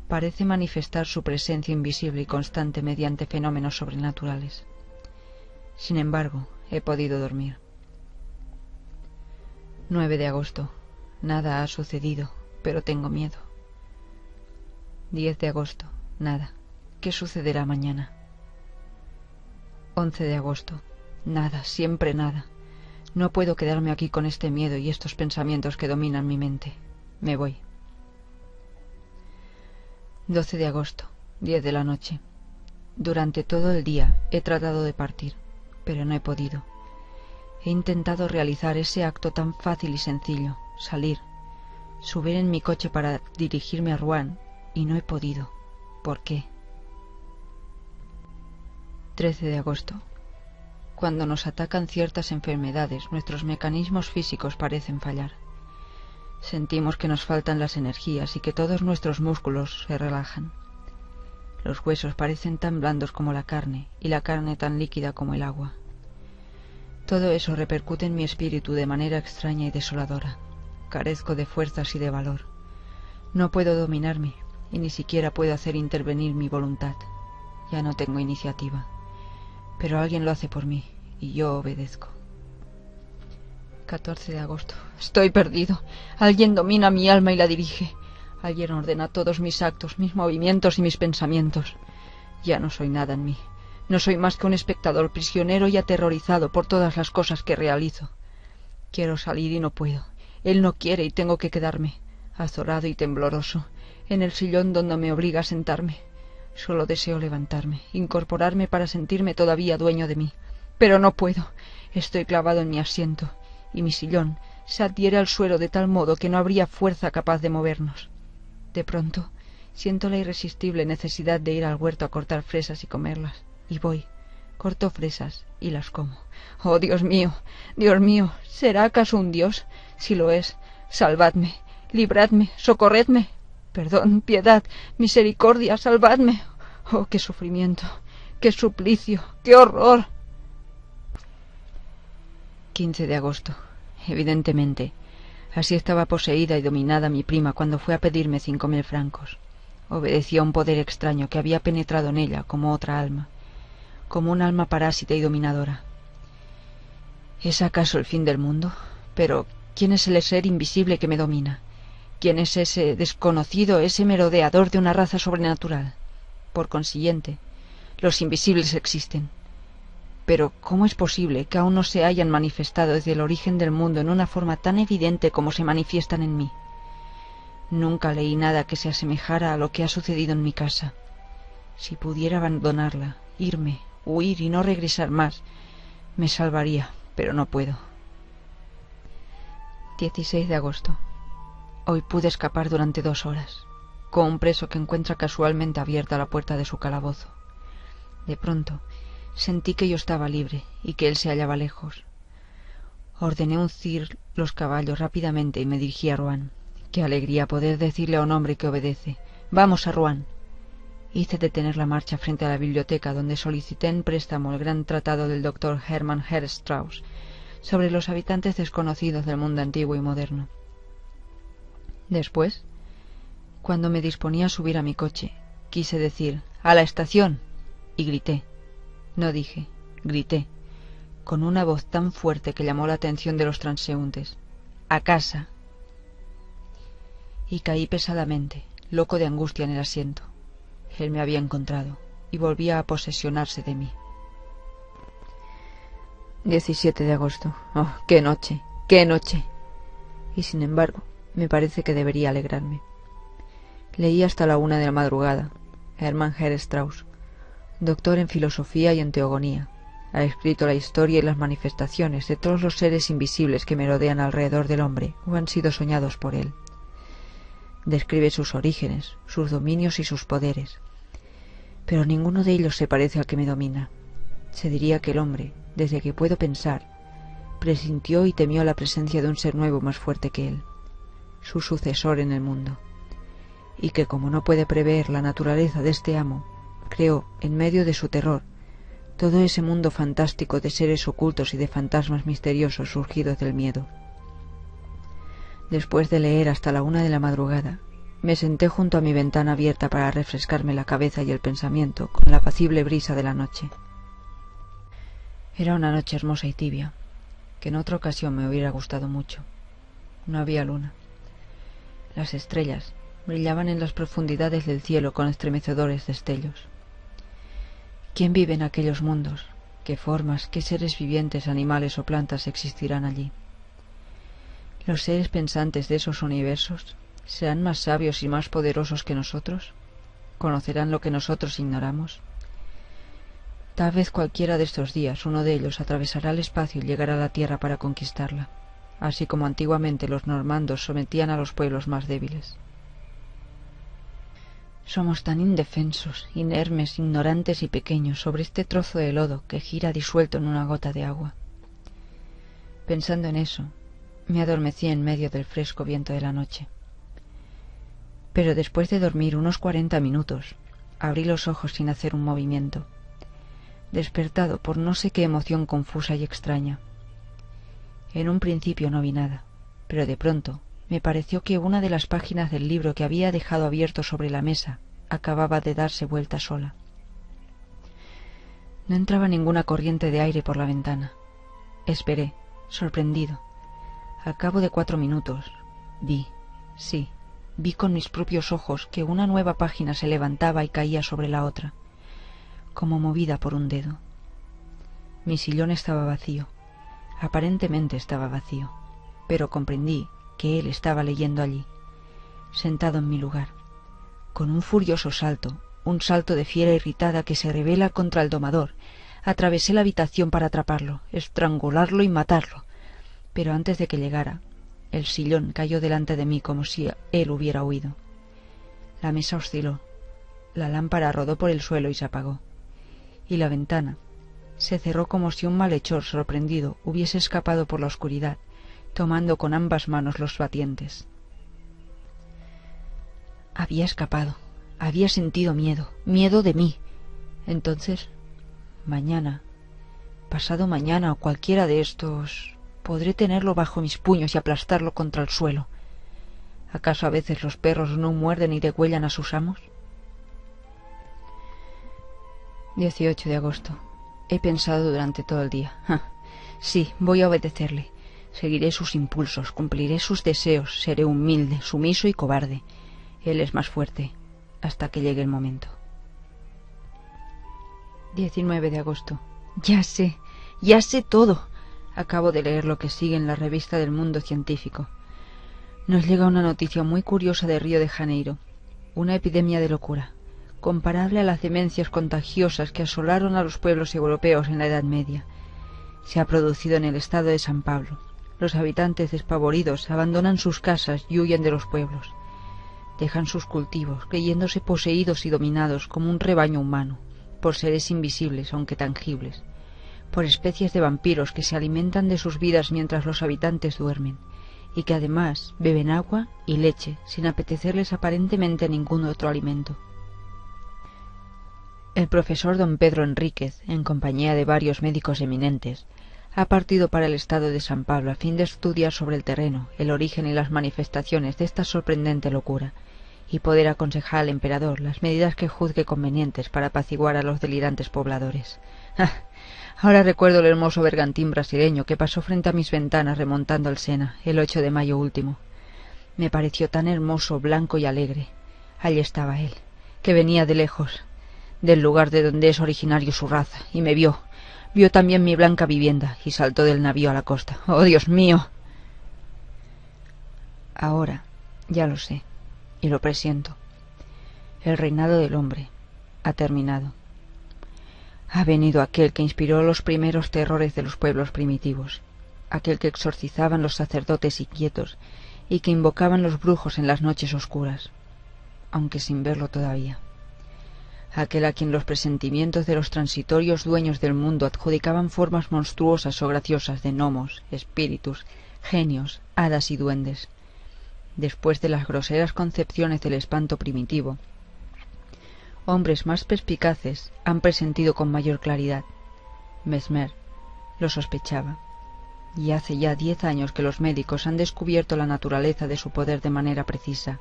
parece manifestar su presencia invisible y constante mediante fenómenos sobrenaturales. Sin embargo, he podido dormir. 9 de agosto. Nada ha sucedido, pero tengo miedo. 10 de agosto. Nada. ¿Qué sucederá mañana? 11 de agosto. Nada, siempre nada. No puedo quedarme aquí con este miedo y estos pensamientos que dominan mi mente. Me voy. 12 de agosto, 10 de la noche. Durante todo el día he tratado de partir, pero no he podido. He intentado realizar ese acto tan fácil y sencillo, salir, subir en mi coche para dirigirme a Rouen, y no he podido. ¿Por qué? 13 de agosto. Cuando nos atacan ciertas enfermedades, nuestros mecanismos físicos parecen fallar. Sentimos que nos faltan las energías y que todos nuestros músculos se relajan. Los huesos parecen tan blandos como la carne, y la carne tan líquida como el agua. Todo eso repercute en mi espíritu de manera extraña y desoladora. Carezco de fuerzas y de valor. No puedo dominarme, y ni siquiera puedo hacer intervenir mi voluntad. Ya no tengo iniciativa. Pero alguien lo hace por mí, y yo obedezco. 14 de agosto. Estoy perdido. Alguien domina mi alma y la dirige. Alguien ordena todos mis actos, mis movimientos y mis pensamientos. Ya no soy nada en mí. No soy más que un espectador prisionero y aterrorizado por todas las cosas que realizo. Quiero salir y no puedo. Él no quiere y tengo que quedarme, azorado y tembloroso, en el sillón donde me obliga a sentarme. Solo deseo levantarme, incorporarme para sentirme todavía dueño de mí. Pero no puedo. Estoy clavado en mi asiento, y mi sillón se adhiere al suelo de tal modo que no habría fuerza capaz de movernos. De pronto, siento la irresistible necesidad de ir al huerto a cortar fresas y comerlas, y voy, Corto fresas y las como. ¡Oh, Dios mío! ¡Dios mío! ¿Será acaso un Dios? Si lo es, salvadme, libradme, socorredme. Perdón, piedad, misericordia, salvadme. ¡Oh, qué sufrimiento! ¡Qué suplicio! ¡Qué horror! 15 de agosto. Evidentemente, así estaba poseída y dominada mi prima cuando fue a pedirme 5.000 francos. Obedecía a un poder extraño que había penetrado en ella como otra alma, como un alma parásita y dominadora. ¿Es acaso el fin del mundo? Pero, ¿quién es el ser invisible que me domina? ¿Quién es ese desconocido, ese merodeador de una raza sobrenatural? Por consiguiente, los invisibles existen. Pero, ¿cómo es posible que aún no se hayan manifestado desde el origen del mundo en una forma tan evidente como se manifiestan en mí? Nunca leí nada que se asemejara a lo que ha sucedido en mi casa. Si pudiera abandonarla, irme, huir y no regresar más, me salvaría, pero no puedo. 16 de agosto. Hoy pude escapar durante 2 horas, con un preso que encuentra casualmente abierta la puerta de su calabozo. De pronto, sentí que yo estaba libre y que él se hallaba lejos. Ordené uncir los caballos rápidamente y me dirigí a Rouen. Qué alegría poder decirle a un hombre que obedece: «Vamos a Rouen». Hice detener la marcha frente a la biblioteca, donde solicité en préstamo el gran tratado del doctor Hermann Herstrauss sobre los habitantes desconocidos del mundo antiguo y moderno. Después, cuando me disponía a subir a mi coche, quise decir «¡A la estación!» y grité. No dije, grité, con una voz tan fuerte que llamó la atención de los transeúntes. «¡A casa!» Y caí pesadamente, loco de angustia en el asiento. Él me había encontrado y volvía a posesionarse de mí. 17 de agosto. ¡Oh, qué noche! ¡Qué noche! Y sin embargo, me parece que debería alegrarme. Leí hasta la 1 de la madrugada. Hermann Herstrauss, doctor en filosofía y en teogonía, ha escrito la historia y las manifestaciones de todos los seres invisibles que merodean alrededor del hombre o han sido soñados por él. Describe sus orígenes, sus dominios y sus poderes, pero ninguno de ellos se parece al que me domina. Se diría que el hombre, desde que puedo pensar, presintió y temió la presencia de un ser nuevo más fuerte que él, su sucesor en el mundo, y que, como no puede prever la naturaleza de este amo, creó, en medio de su terror, todo ese mundo fantástico de seres ocultos y de fantasmas misteriosos surgidos del miedo. Después de leer hasta la 1 de la madrugada, me senté junto a mi ventana abierta para refrescarme la cabeza y el pensamiento con la apacible brisa de la noche. Era una noche hermosa y tibia, que en otra ocasión me hubiera gustado mucho. No había luna. Las estrellas brillaban en las profundidades del cielo con estremecedores destellos. ¿Quién vive en aquellos mundos? ¿Qué formas, qué seres vivientes, animales o plantas existirán allí? ¿Los seres pensantes de esos universos serán más sabios y más poderosos que nosotros? ¿Conocerán lo que nosotros ignoramos? Tal vez cualquiera de estos días uno de ellos atravesará el espacio y llegará a la Tierra para conquistarla, así como antiguamente los normandos sometían a los pueblos más débiles. Somos tan indefensos, inermes, ignorantes y pequeños sobre este trozo de lodo que gira disuelto en una gota de agua. Pensando en eso, me adormecí en medio del fresco viento de la noche. Pero después de dormir unos 40 minutos, abrí los ojos sin hacer un movimiento, despertado por no sé qué emoción confusa y extraña. En un principio no vi nada, pero de pronto me pareció que una de las páginas del libro que había dejado abierto sobre la mesa acababa de darse vuelta sola. No entraba ninguna corriente de aire por la ventana. Esperé, sorprendido. Al cabo de 4 minutos, vi con mis propios ojos que una nueva página se levantaba y caía sobre la otra, como movida por un dedo. Mi sillón estaba vacío, aparentemente estaba vacío, pero comprendí que él estaba leyendo allí, sentado en mi lugar, con un furioso salto, un salto de fiera irritada que se rebela contra el domador. Atravesé la habitación para atraparlo, estrangularlo y matarlo, pero antes de que llegara, el sillón cayó delante de mí como si él hubiera huido. La mesa osciló, la lámpara rodó por el suelo y se apagó, y la ventana, Se cerró como si un malhechor sorprendido hubiese escapado por la oscuridad, tomando con ambas manos los batientes. Había escapado, había sentido miedo, miedo de mí. Entonces, mañana, pasado mañana o cualquiera de estos, podré tenerlo bajo mis puños y aplastarlo contra el suelo. ¿Acaso a veces los perros no muerden y degüellan a sus amos? 18 de agosto. He pensado durante todo el día. Sí, voy a obedecerle. Seguiré sus impulsos, cumpliré sus deseos, seré humilde, sumiso y cobarde. Él es más fuerte, hasta que llegue el momento. 19 de agosto. Ya sé todo. Acabo de leer lo que sigue en la revista del Mundo Científico. Nos llega una noticia muy curiosa de Río de Janeiro. Una epidemia de locura, comparable a las demencias contagiosas que asolaron a los pueblos europeos en la Edad Media. Se ha producido en el estado de San Pablo. Los habitantes despavoridos abandonan sus casas y huyen de los pueblos. Dejan sus cultivos, creyéndose poseídos y dominados como un rebaño humano, por seres invisibles aunque tangibles, por especies de vampiros que se alimentan de sus vidas mientras los habitantes duermen, y que además beben agua y leche sin apetecerles aparentemente ningún otro alimento. El profesor don Pedro Enríquez, en compañía de varios médicos eminentes, ha partido para el estado de San Pablo a fin de estudiar sobre el terreno, el origen y las manifestaciones de esta sorprendente locura, y poder aconsejar al emperador las medidas que juzgue convenientes para apaciguar a los delirantes pobladores. Ahora recuerdo el hermoso bergantín brasileño que pasó frente a mis ventanas remontando el Sena el 8 de mayo último. Me pareció tan hermoso, blanco y alegre. Allí estaba él, que venía de lejos, del lugar de donde es originario su raza, y me vio también mi blanca vivienda, y saltó del navío a la costa. ¡Oh, Dios mío! Ahora, ya lo sé, y lo presiento. El reinado del hombre ha terminado. Ha venido aquel que inspiró los primeros terrores de los pueblos primitivos, aquel que exorcizaban los sacerdotes inquietos y que invocaban los brujos en las noches oscuras, aunque sin verlo todavía. Aquel a quien los presentimientos de los transitorios dueños del mundo adjudicaban formas monstruosas o graciosas de gnomos, espíritus, genios, hadas y duendes. Después de las groseras concepciones del espanto primitivo, hombres más perspicaces han presentido con mayor claridad. Mesmer lo sospechaba, y hace ya 10 años que los médicos han descubierto la naturaleza de su poder de manera precisa,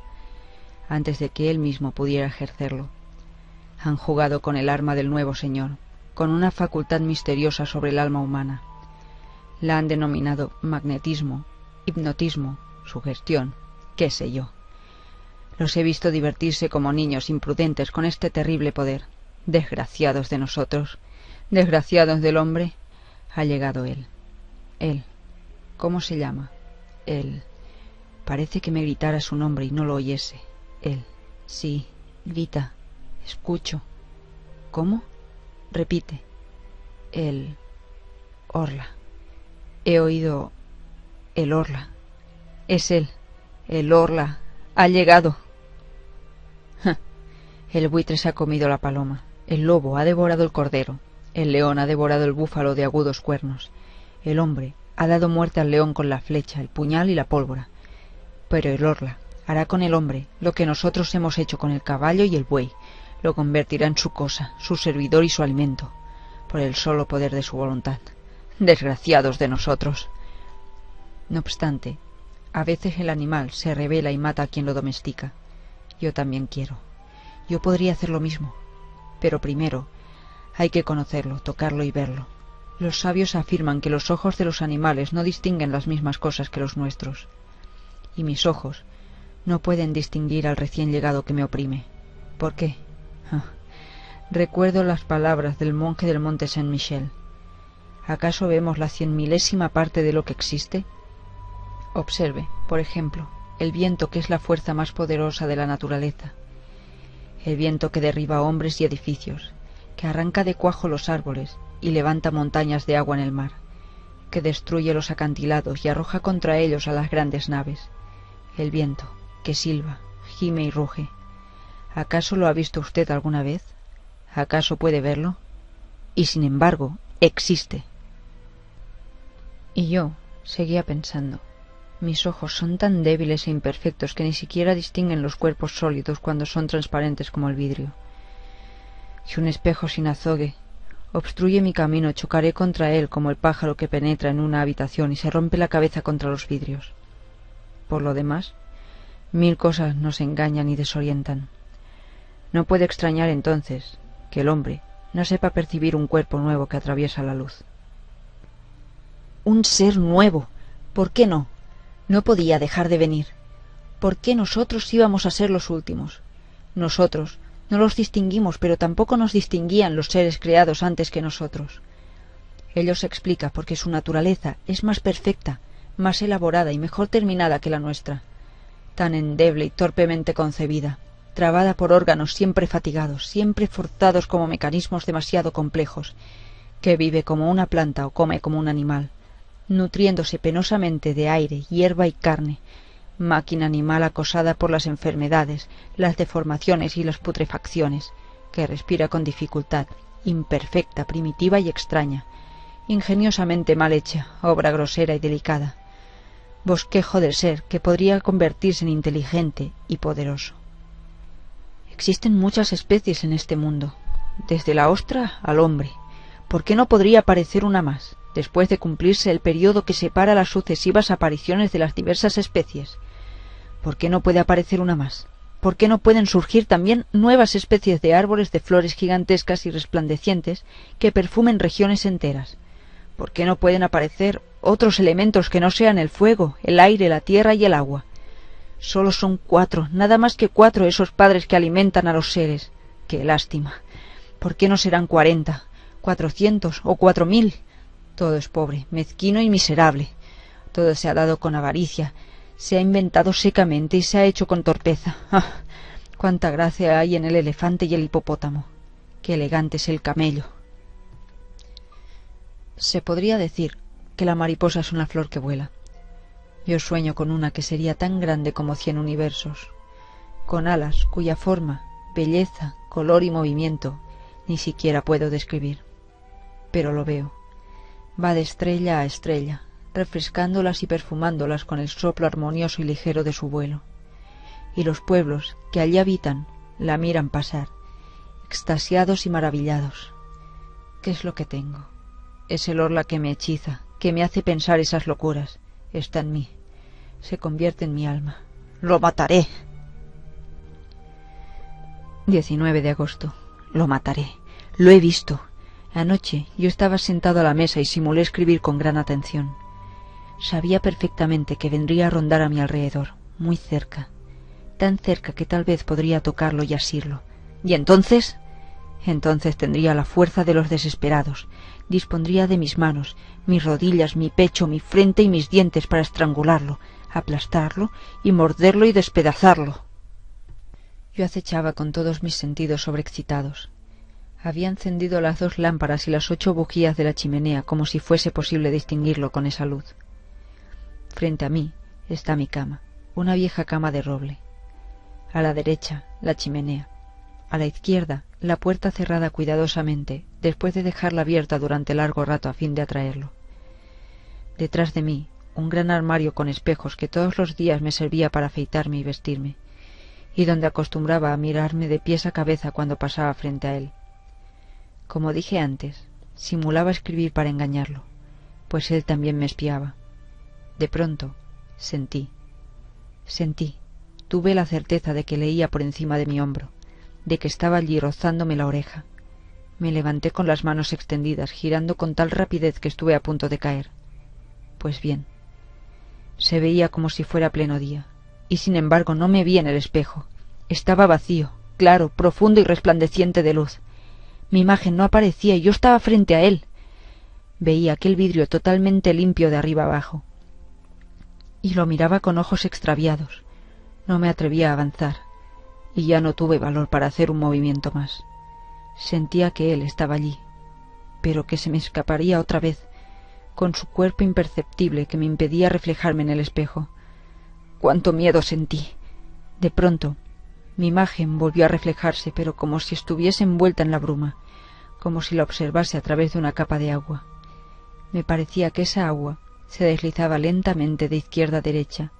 antes de que él mismo pudiera ejercerlo. Han jugado con el arma del nuevo señor, con una facultad misteriosa sobre el alma humana. La han denominado magnetismo, hipnotismo, sugestión, qué sé yo. Los he visto divertirse como niños imprudentes con este terrible poder. Desgraciados de nosotros, desgraciados del hombre. Ha llegado él. Él. ¿Cómo se llama? Él. Parece que me gritara su nombre y no lo oyese. Él. Sí, grita. Escucho. ¿Cómo? Repite. Él. Orla. He oído... el Orla. Es él. El Orla. Ha llegado. El buitre se ha comido la paloma. El lobo ha devorado el cordero. El león ha devorado el búfalo de agudos cuernos. El hombre ha dado muerte al león con la flecha, el puñal y la pólvora. Pero el Orla hará con el hombre lo que nosotros hemos hecho con el caballo y el buey. Lo convertirá en su cosa, su servidor y su alimento, por el solo poder de su voluntad. Desgraciados de nosotros. No obstante, a veces el animal se rebela y mata a quien lo domestica. Yo también quiero. Yo podría hacer lo mismo. Pero primero hay que conocerlo, tocarlo y verlo. Los sabios afirman que los ojos de los animales no distinguen las mismas cosas que los nuestros. Y mis ojos no pueden distinguir al recién llegado que me oprime. ¿Por qué? Recuerdo las palabras del monje del monte Saint-Michel. ¿Acaso vemos la 100.000ª parte de lo que existe? Observe, por ejemplo, el viento, que es la fuerza más poderosa de la naturaleza. El viento que derriba hombres y edificios, que arranca de cuajo los árboles y levanta montañas de agua en el mar, que destruye los acantilados y arroja contra ellos a las grandes naves. El viento, que silba, gime y ruge. ¿Acaso lo ha visto usted alguna vez? ¿Acaso puede verlo? Y sin embargo, existe. Y yo seguía pensando. Mis ojos son tan débiles e imperfectos que ni siquiera distinguen los cuerpos sólidos cuando son transparentes como el vidrio. Si un espejo sin azogue obstruye mi camino, chocaré contra él como el pájaro que penetra en una habitación y se rompe la cabeza contra los vidrios. Por lo demás, 1000 cosas nos engañan y desorientan. No puede extrañar entonces que el hombre no sepa percibir un cuerpo nuevo que atraviesa la luz. Un ser nuevo. ¿Por qué no? No podía dejar de venir. ¿Por qué nosotros íbamos a ser los últimos? Nosotros no los distinguimos, pero tampoco nos distinguían los seres creados antes que nosotros. Ello se explica porque su naturaleza es más perfecta, más elaborada y mejor terminada que la nuestra, tan endeble y torpemente concebida, trabada por órganos siempre fatigados, siempre forzados como mecanismos demasiado complejos, que vive como una planta o come como un animal, nutriéndose penosamente de aire, hierba y carne, máquina animal acosada por las enfermedades, las deformaciones y las putrefacciones, que respira con dificultad, imperfecta, primitiva y extraña, ingeniosamente mal hecha, obra grosera y delicada, bosquejo del ser que podría convertirse en inteligente y poderoso. Existen muchas especies en este mundo, desde la ostra al hombre. ¿Por qué no podría aparecer una más, después de cumplirse el período que separa las sucesivas apariciones de las diversas especies? ¿Por qué no puede aparecer una más? ¿Por qué no pueden surgir también nuevas especies de árboles de flores gigantescas y resplandecientes que perfumen regiones enteras? ¿Por qué no pueden aparecer otros elementos que no sean el fuego, el aire, la tierra y el agua? Solo son 4, nada más que 4 esos padres que alimentan a los seres. ¡Qué lástima! ¿Por qué no serán 40, 400 o 4000? Todo es pobre, mezquino y miserable. Todo se ha dado con avaricia, se ha inventado secamente y se ha hecho con torpeza. ¡Ah! ¡Cuánta gracia hay en el elefante y el hipopótamo! ¡Qué elegante es el camello! Se podría decir que la mariposa es una flor que vuela. Yo sueño con una que sería tan grande como 100 universos, con alas cuya forma, belleza, color y movimiento ni siquiera puedo describir. Pero lo veo. Va de estrella a estrella, refrescándolas y perfumándolas con el soplo armonioso y ligero de su vuelo. Y los pueblos que allí habitan la miran pasar, extasiados y maravillados. ¿Qué es lo que tengo? Es el orla que me hechiza, que me hace pensar esas locuras. Está en mí. Se convierte en mi alma. ¡Lo mataré! 19 de agosto. Lo mataré. Lo he visto. Anoche yo estaba sentado a la mesa y simulé escribir con gran atención. Sabía perfectamente que vendría a rondar a mi alrededor, muy cerca, tan cerca que tal vez podría tocarlo y asirlo. ¿Y entonces? Entonces tendría la fuerza de los desesperados, dispondría de mis manos, mis rodillas, mi pecho, mi frente y mis dientes para estrangularlo, aplastarlo y morderlo y despedazarlo. Yo acechaba con todos mis sentidos sobreexcitados. Había encendido las 2 lámparas y las 8 bujías de la chimenea como si fuese posible distinguirlo con esa luz. Frente a mí está mi cama, una vieja cama de roble. A la derecha, la chimenea. A la izquierda, la puerta cerrada cuidadosamente, después de dejarla abierta durante largo rato a fin de atraerlo. Detrás de mí, un gran armario con espejos que todos los días me servía para afeitarme y vestirme, y donde acostumbraba a mirarme de pies a cabeza cuando pasaba frente a él. Como dije antes, simulaba escribir para engañarlo, pues él también me espiaba. De pronto, sentí, tuve la certeza de que leía por encima de mi hombro, de que estaba allí rozándome la oreja. Me levanté con las manos extendidas, girando con tal rapidez que estuve a punto de caer. Pues bien, se veía como si fuera pleno día, y sin embargo no me vi en el espejo. Estaba vacío, claro, profundo y resplandeciente de luz. Mi imagen no aparecía y yo estaba frente a él. Veía aquel vidrio totalmente limpio de arriba abajo. Y lo miraba con ojos extraviados. No me atrevía a avanzar, y ya no tuve valor para hacer un movimiento más. Sentía que él estaba allí, pero que se me escaparía otra vez, con su cuerpo imperceptible que me impedía reflejarme en el espejo. ¡Cuánto miedo sentí! De pronto, mi imagen volvió a reflejarse, pero como si estuviese envuelta en la bruma, como si la observase a través de una capa de agua. Me parecía que esa agua se deslizaba lentamente de izquierda a derecha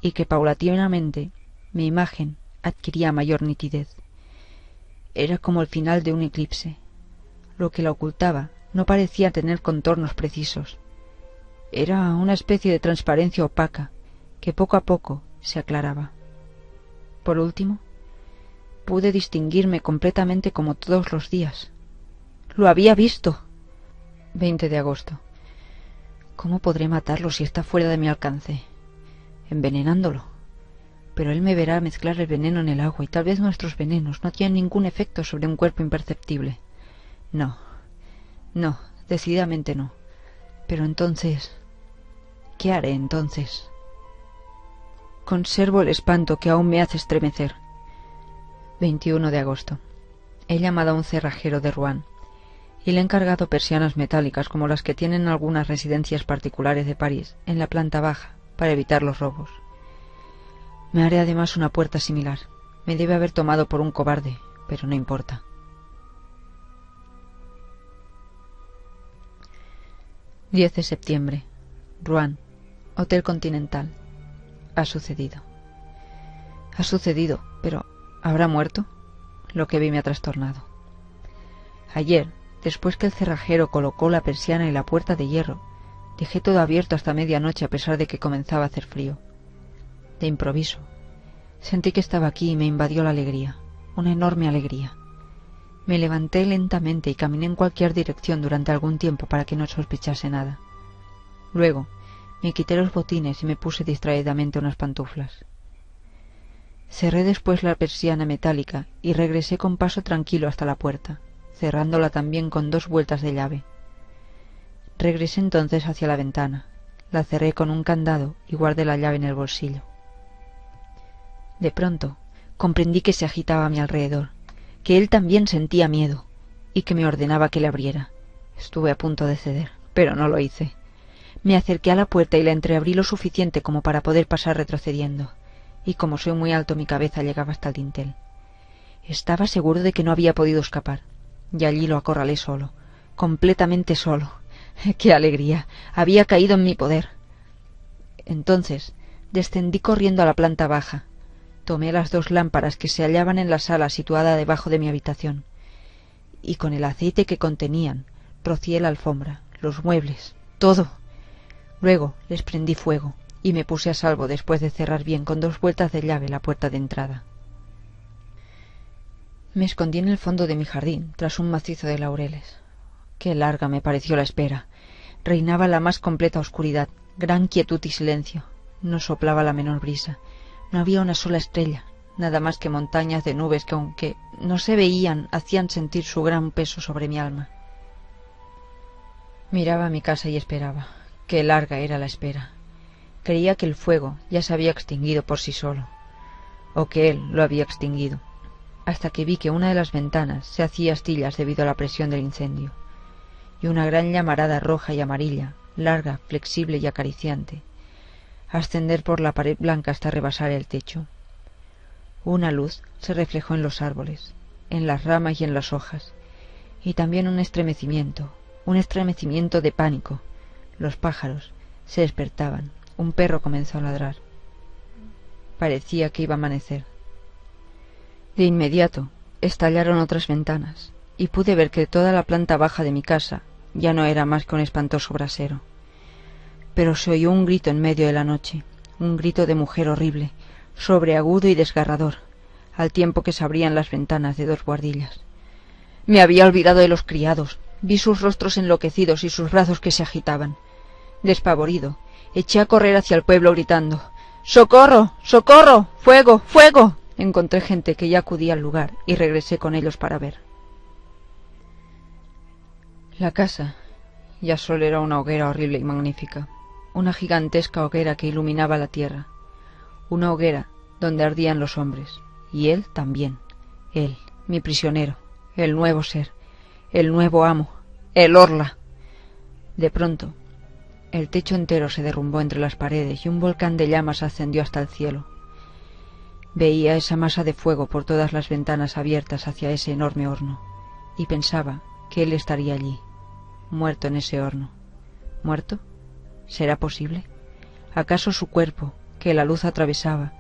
y que paulatinamente mi imagen adquiría mayor nitidez. Era como el final de un eclipse. Lo que la ocultaba no parecía tener contornos precisos. Era una especie de transparencia opaca que poco a poco se aclaraba. Por último, pude distinguirme completamente como todos los días. ¡Lo había visto! 20 de agosto. ¿Cómo podré matarlo si está fuera de mi alcance? Envenenándolo. Pero él me verá mezclar el veneno en el agua y tal vez nuestros venenos no tienen ningún efecto sobre un cuerpo imperceptible. No, decididamente no. Pero entonces... ¿qué haré entonces? Conservo el espanto que aún me hace estremecer. 21 de agosto. He llamado a un cerrajero de Rouen y le he encargado persianas metálicas como las que tienen algunas residencias particulares de París en la planta baja para evitar los robos. Me haré además una puerta similar. Me debe haber tomado por un cobarde, pero no importa. ...10 de septiembre... Rouen, Hotel Continental. Ha sucedido. Ha sucedido, pero ¿habrá muerto? Lo que vi me ha trastornado. Ayer, después que el cerrajero colocó la persiana y la puerta de hierro, dejé todo abierto hasta medianoche a pesar de que comenzaba a hacer frío. De improviso, sentí que estaba aquí y me invadió la alegría, una enorme alegría. Me levanté lentamente y caminé en cualquier dirección durante algún tiempo para que no sospechase nada. Luego, me quité los botines y me puse distraídamente unas pantuflas. Cerré después la persiana metálica y regresé con paso tranquilo hasta la puerta, cerrándola también con 2 vueltas de llave. Regresé entonces hacia la ventana, la cerré con un candado y guardé la llave en el bolsillo. De pronto comprendí que se agitaba a mi alrededor, que él también sentía miedo y que me ordenaba que le abriera. Estuve a punto de ceder, pero no lo hice. Me acerqué a la puerta y la entreabrí lo suficiente como para poder pasar retrocediendo, y como soy muy alto mi cabeza llegaba hasta el dintel. Estaba seguro de que no había podido escapar, y allí lo acorralé solo, completamente solo. ¡Qué alegría! Había caído en mi poder. Entonces descendí corriendo a la planta baja, tomé las 2 lámparas que se hallaban en la sala situada debajo de mi habitación, y con el aceite que contenían rocié la alfombra, los muebles, todo. Luego les prendí fuego y me puse a salvo después de cerrar bien con 2 vueltas de llave la puerta de entrada. Me escondí en el fondo de mi jardín, tras un macizo de laureles. Qué larga me pareció la espera. Reinaba la más completa oscuridad, gran quietud y silencio. No soplaba la menor brisa. No había una sola estrella, nada más que montañas de nubes que, aunque no se veían, hacían sentir su gran peso sobre mi alma. Miraba mi casa y esperaba. Qué larga era la espera. Creía que el fuego ya se había extinguido por sí solo, o que él lo había extinguido, hasta que vi que una de las ventanas se hacía astillas debido a la presión del incendio, y una gran llamarada roja y amarilla, larga, flexible y acariciante, ascender por la pared blanca hasta rebasar el techo. Una luz se reflejó en los árboles, en las ramas y en las hojas, y también un estremecimiento de pánico. Los pájaros se despertaban, un perro comenzó a ladrar. Parecía que iba a amanecer. De inmediato estallaron otras ventanas, y pude ver que toda la planta baja de mi casa ya no era más que un espantoso brasero. Pero se oyó un grito en medio de la noche, un grito de mujer horrible, sobreagudo y desgarrador, al tiempo que se abrían las ventanas de 2 buhardillas. Me había olvidado de los criados, vi sus rostros enloquecidos y sus brazos que se agitaban. Despavorido, eché a correr hacia el pueblo gritando: ¡Socorro! ¡Socorro! ¡Fuego! ¡Fuego! Encontré gente que ya acudía al lugar y regresé con ellos para ver. La casa ya solo era una hoguera horrible y magnífica, una gigantesca hoguera que iluminaba la tierra, una hoguera donde ardían los hombres, y él también, él, mi prisionero, el nuevo ser, el nuevo amo, el Orla. De pronto, el techo entero se derrumbó entre las paredes y un volcán de llamas ascendió hasta el cielo. Veía esa masa de fuego por todas las ventanas abiertas hacia ese enorme horno, y pensaba que él estaría allí, muerto en ese horno. ¿Muerto? ¿Será posible? ¿Acaso su cuerpo, que la luz atravesaba,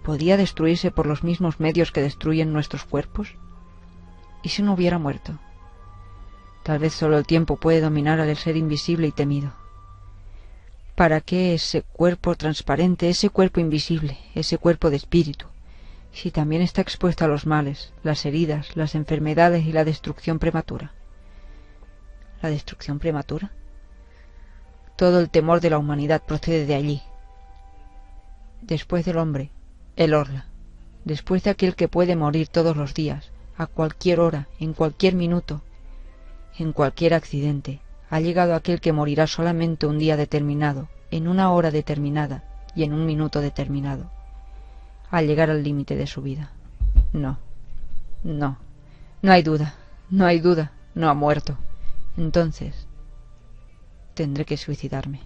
podía destruirse por los mismos medios que destruyen nuestros cuerpos? ¿Y si no hubiera muerto? Tal vez solo el tiempo puede dominar al ser invisible y temido. ¿Para qué ese cuerpo transparente, ese cuerpo invisible, ese cuerpo de espíritu, si también está expuesto a los males, las heridas, las enfermedades y la destrucción prematura? ¿La destrucción prematura? Todo el temor de la humanidad procede de allí. Después del hombre, el Orla. Después de aquel que puede morir todos los días, a cualquier hora, en cualquier minuto, en cualquier accidente, ha llegado aquel que morirá solamente un día determinado, en una hora determinada y en un minuto determinado, al llegar al límite de su vida. No, no, no hay duda, no hay duda, no ha muerto. Entonces, tendré que suicidarme.